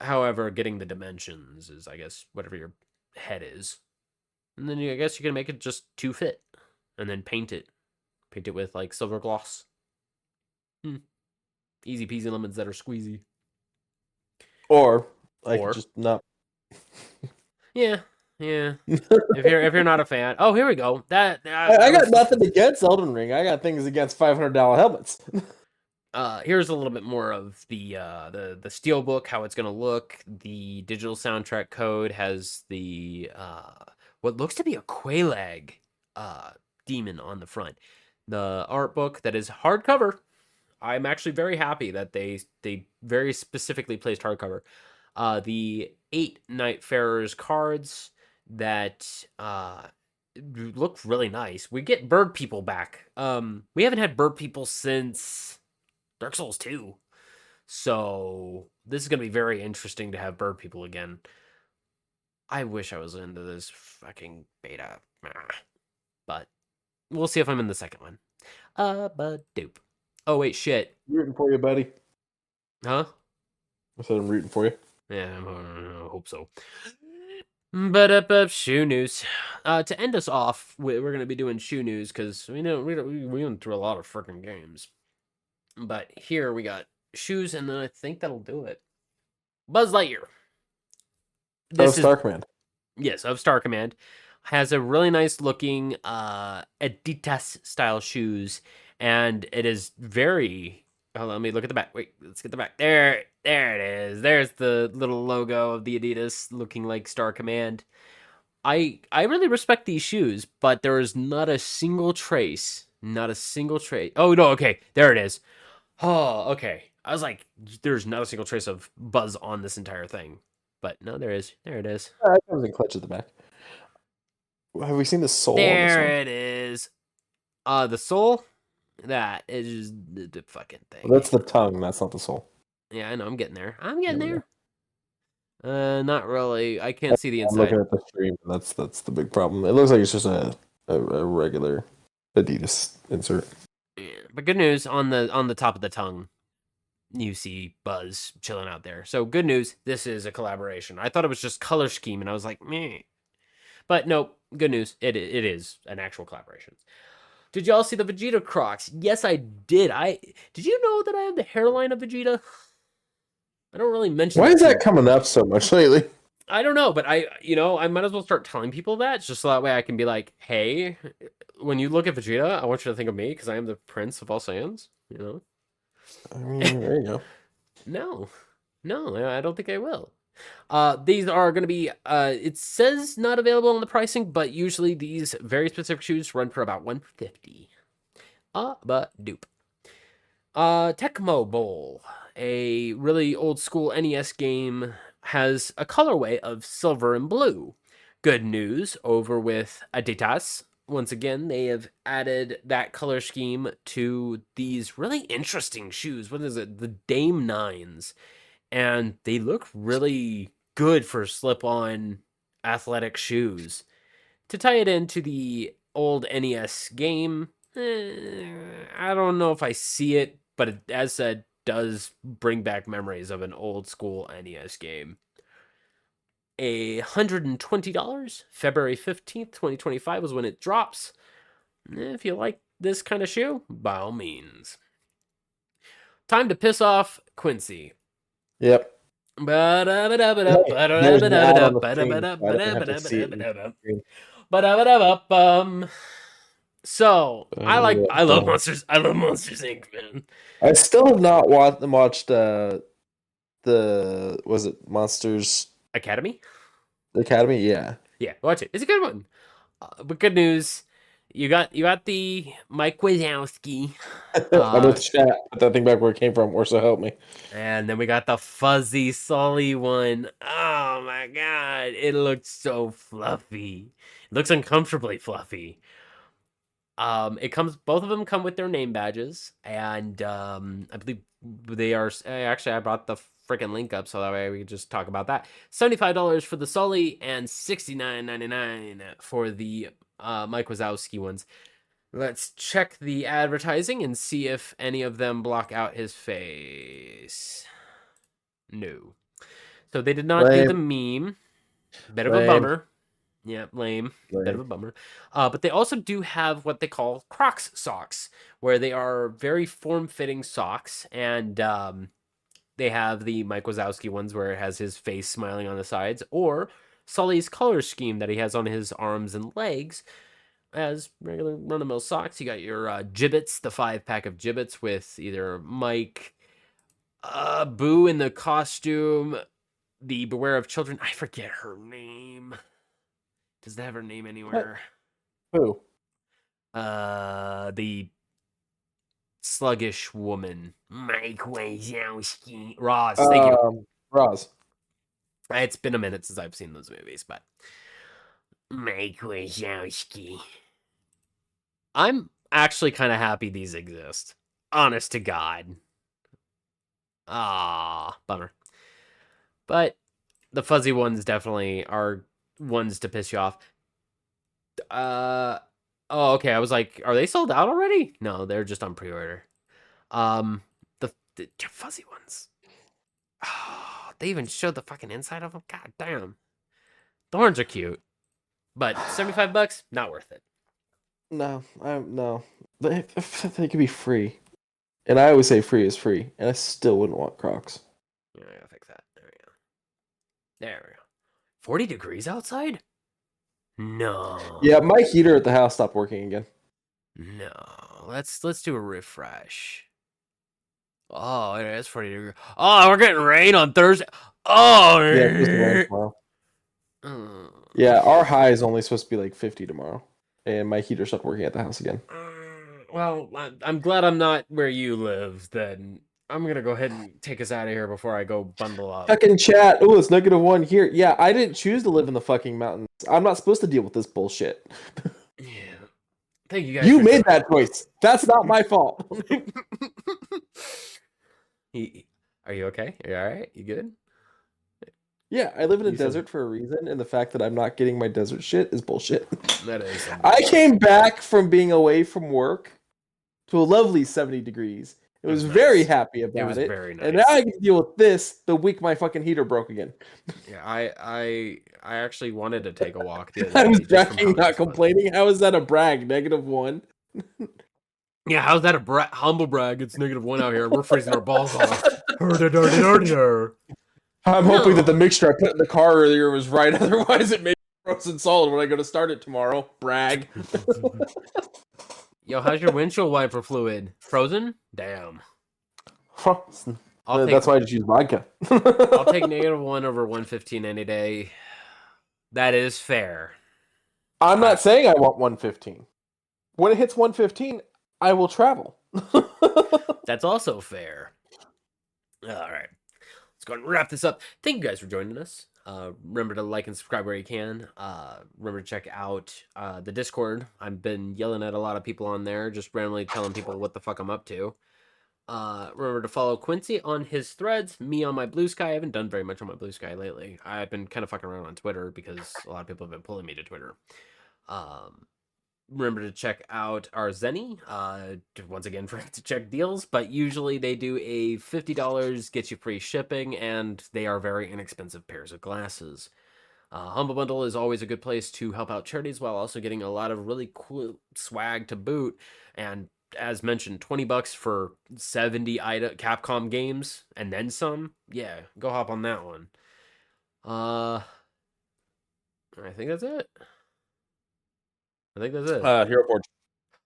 [SPEAKER 2] However, getting the dimensions is, I guess, whatever your head is. And then I guess you can make it just to fit. And then paint it. Paint it with, like, silver gloss. Easy peasy lemons that are squeezy.
[SPEAKER 3] Or I could just not.
[SPEAKER 2] Yeah. If you're not a fan, oh, here we go.
[SPEAKER 3] I got nothing against Elden Ring. I got things against $500 helmets.
[SPEAKER 2] Here's a little bit more of the steelbook, how it's gonna look. The digital soundtrack code has the what looks to be a Quelaag demon on the front. The art book that is hardcover. I'm actually very happy that they very specifically placed hardcover. The 8 Nightfarers cards that look really nice. We get bird people back. We haven't had bird people since Dark Souls 2. So this is going to be very interesting to have bird people again. I wish I was into this fucking beta. But we'll see if I'm in the second one. But dope. Oh, wait, shit.
[SPEAKER 3] Rooting for you, buddy.
[SPEAKER 2] Huh?
[SPEAKER 3] I said I'm rooting for you.
[SPEAKER 2] Yeah, I hope so. But shoe news. To end us off, we're going to be doing shoe news because we went through a lot of freaking games. But here we got shoes, and then I think that'll do it. Buzz Lightyear.
[SPEAKER 3] Star Command.
[SPEAKER 2] Yes, of Star Command. Has a really nice looking Adidas style shoes, and it is very. Oh, let me look at the back. Wait, let's get the back. There it is. There's the little logo of the Adidas looking like Star Command. I really respect these shoes, but there is not a single trace. Not a single trace. Oh no, okay, there it is. Oh, okay. I was like, there's not a single trace of Buzz on this entire thing. But no, there is. There it is.
[SPEAKER 3] It comes in clutch at the back. Have we seen the sole on this one?
[SPEAKER 2] There it is. The sole? That is the fucking thing.
[SPEAKER 3] Well, that's the tongue. That's not the sole.
[SPEAKER 2] Yeah, I know. I'm getting there. Not really. I can't see the
[SPEAKER 3] I'm
[SPEAKER 2] inside.
[SPEAKER 3] looking at the stream. That's the big problem. It looks like it's just a regular Adidas insert.
[SPEAKER 2] Yeah, but good news on the top of the tongue. You see Buzz chilling out there. So good news. This is a collaboration. I thought it was just color scheme, and I was like, meh. But no, good news. It is an actual collaboration. Did y'all see the Vegeta Crocs? Yes, I did. Did you know that I have the hairline of Vegeta? I don't really mention.
[SPEAKER 3] Why is that coming up so much lately?
[SPEAKER 2] I don't know, but I might as well start telling people that, just so that way I can be like, hey, when you look at Vegeta, I want you to think of me because I am the Prince of all Saiyans. You know.
[SPEAKER 3] I mean, there you go.
[SPEAKER 2] No, I don't think I will. These are going to be, it says not available on the pricing, but usually these very specific shoes run for about $150. But dupe. Tecmo Bowl, a really old school NES game, has a colorway of silver and blue. Good news over with Adidas. Once again, they have added that color scheme to these really interesting shoes. What is it? The Dame 9s. And they look really good for slip-on athletic shoes. To tie it into the old NES game, I don't know if I see it, but it, as said, does bring back memories of an old school NES game. $120, February 15th, 2025 is when it drops. If you like this kind of shoe, by all means. Time to piss off Quincy.
[SPEAKER 3] Yep.
[SPEAKER 2] So I love Monsters. I love Monsters Inc. Man.
[SPEAKER 3] I still have not watched the was it Monsters
[SPEAKER 2] Academy?
[SPEAKER 3] Academy? Yeah.
[SPEAKER 2] Yeah, watch it. It's a good one. But good news, you got the Mike Wazowski.
[SPEAKER 3] I'm with chat. Put that thing back where it came from, or so help me.
[SPEAKER 2] And then we got the fuzzy Sully one. Oh my god, it looks so fluffy. It looks uncomfortably fluffy. Both of them come with their name badges, and I believe they are. Actually, I brought the freaking link up so that way we can just talk about that. $75 for the Sully and $69.99 for the Mike Wazowski ones. Let's check the advertising and see if any of them block out his face. No. So they did not do the meme. Bit of a bummer. Yeah, lame. Bit of a bummer. But they also do have what they call Crocs socks, where they are very form-fitting socks, and they have the Mike Wazowski ones where it has his face smiling on the sides, or Sully's color scheme that he has on his arms and legs. As regular run-of-the-mill socks, you got your Gibbets, the 5-pack of Gibbets with either Mike, Boo in the costume, the Beware of Children. I forget her name. Does it have her name anywhere?
[SPEAKER 3] Who?
[SPEAKER 2] The sluggish woman. Mike Wazowski. Roz, thank you.
[SPEAKER 3] Roz.
[SPEAKER 2] It's been a minute since I've seen those movies, but Mike Wazowski. I'm actually kind of happy these exist. Honest to God. Ah, bummer. But the fuzzy ones definitely are ones to piss you off. Oh, okay. I was like, are they sold out already? No, they're just on pre-order. The fuzzy ones. Oh, they even showed the fucking inside of them. God damn. The horns are cute, but $75, not worth it.
[SPEAKER 3] No, no. They could be free, and I always say free is free, and I still wouldn't want Crocs.
[SPEAKER 2] Yeah, I gotta fix that. There we go. There we go. 40 degrees outside? No.
[SPEAKER 3] Yeah, my heater at the house stopped working again.
[SPEAKER 2] No. Let's do a refresh. Oh, it is 40 degrees. Oh, we're getting rain on Thursday. Oh,
[SPEAKER 3] Yeah, it's supposed to rain tomorrow.
[SPEAKER 2] Mm.
[SPEAKER 3] Yeah, our high is only supposed to be like 50 tomorrow, and my heater stopped working at the house again.
[SPEAKER 2] Well, I'm glad I'm not where you live. Then I'm gonna go ahead and take us out of here before I go bundle up.
[SPEAKER 3] Fucking chat. Oh, it's -1 here. Yeah, I didn't choose to live in the fucking mountains. I'm not supposed to deal with this bullshit.
[SPEAKER 2] Yeah. Thank you guys.
[SPEAKER 3] You made that choice. That's not my fault.
[SPEAKER 2] Are you okay? Are you all right? You good?
[SPEAKER 3] Yeah, I live in a
[SPEAKER 2] You said-
[SPEAKER 3] desert for a reason, and the fact that I'm not getting my desert shit is bullshit.
[SPEAKER 2] That is.
[SPEAKER 3] I came back from being away from work to a lovely 70 degrees. It was
[SPEAKER 2] That's
[SPEAKER 3] very
[SPEAKER 2] nice.
[SPEAKER 3] happy
[SPEAKER 2] It
[SPEAKER 3] about
[SPEAKER 2] was
[SPEAKER 3] it.
[SPEAKER 2] very
[SPEAKER 3] And
[SPEAKER 2] nice.
[SPEAKER 3] now I can deal with this the week my fucking heater broke again.
[SPEAKER 2] Yeah, I actually wanted to take a walk the other
[SPEAKER 3] I
[SPEAKER 2] day.
[SPEAKER 3] was
[SPEAKER 2] just from
[SPEAKER 3] bragging,
[SPEAKER 2] how
[SPEAKER 3] not
[SPEAKER 2] nice it was.
[SPEAKER 3] complaining. How is that a brag? -1?
[SPEAKER 2] Yeah, how's that a humble brag? It's -1 out here. We're freezing our balls off.
[SPEAKER 3] I'm hoping that the mixture I put in the car earlier was right. Otherwise, it may be frozen solid when I go to start it tomorrow. Brag.
[SPEAKER 2] Yo, how's your windshield wiper fluid? Frozen? Damn.
[SPEAKER 3] That's why I just use vodka.
[SPEAKER 2] I'll take -1 over 115 any day. That is fair.
[SPEAKER 3] I'm not saying I want 115. When it hits 115, I will travel.
[SPEAKER 2] That's also fair. All right. Let's go ahead and wrap this up. Thank you guys for joining us. Remember to like and subscribe where you can. Remember to check out the Discord. I've been yelling at a lot of people on there, just randomly telling people what the fuck I'm up to. Remember to follow Quincy on his threads, me on my Blue Sky. I haven't done very much on my Blue Sky lately. I've been kind of fucking around on Twitter because a lot of people have been pulling me to Twitter. Remember to check out our Zenny. Once again, forget to check deals, but usually they do a $50 gets you free shipping, and they are very inexpensive pairs of glasses. Humble Bundle is always a good place to help out charities while also getting a lot of really cool swag to boot. And as mentioned, $20 for 70 Capcom games and then some. Yeah, go hop on that one. I think that's it.
[SPEAKER 3] Hero Forge.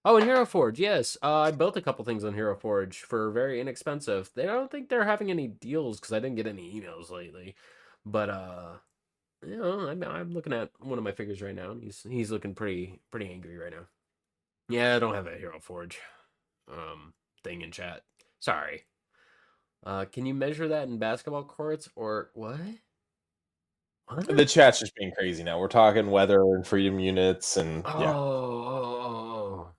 [SPEAKER 2] Oh, and Hero Forge, yes. I built a couple things on Hero Forge for very inexpensive. I don't think they're having any deals because I didn't get any emails lately. But you know, I'm looking at one of my figures right now, and he's looking pretty angry right now. Yeah, I don't have a Hero Forge thing in chat. Sorry. Can you measure that in basketball courts or what?
[SPEAKER 3] The chat's just being crazy now. We're talking weather and freedom units and
[SPEAKER 2] Oh.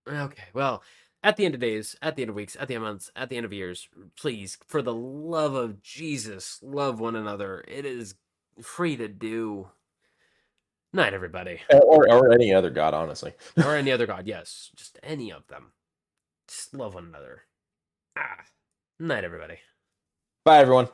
[SPEAKER 2] Okay. Well, at the end of days, at the end of weeks, at the end of months, at the end of years, please, for the love of Jesus, love one another. It is free to do. Night, everybody.
[SPEAKER 3] Or any other god, honestly.
[SPEAKER 2] Or any other god, yes. Just any of them. Just love one another. Night, everybody.
[SPEAKER 3] Bye, everyone.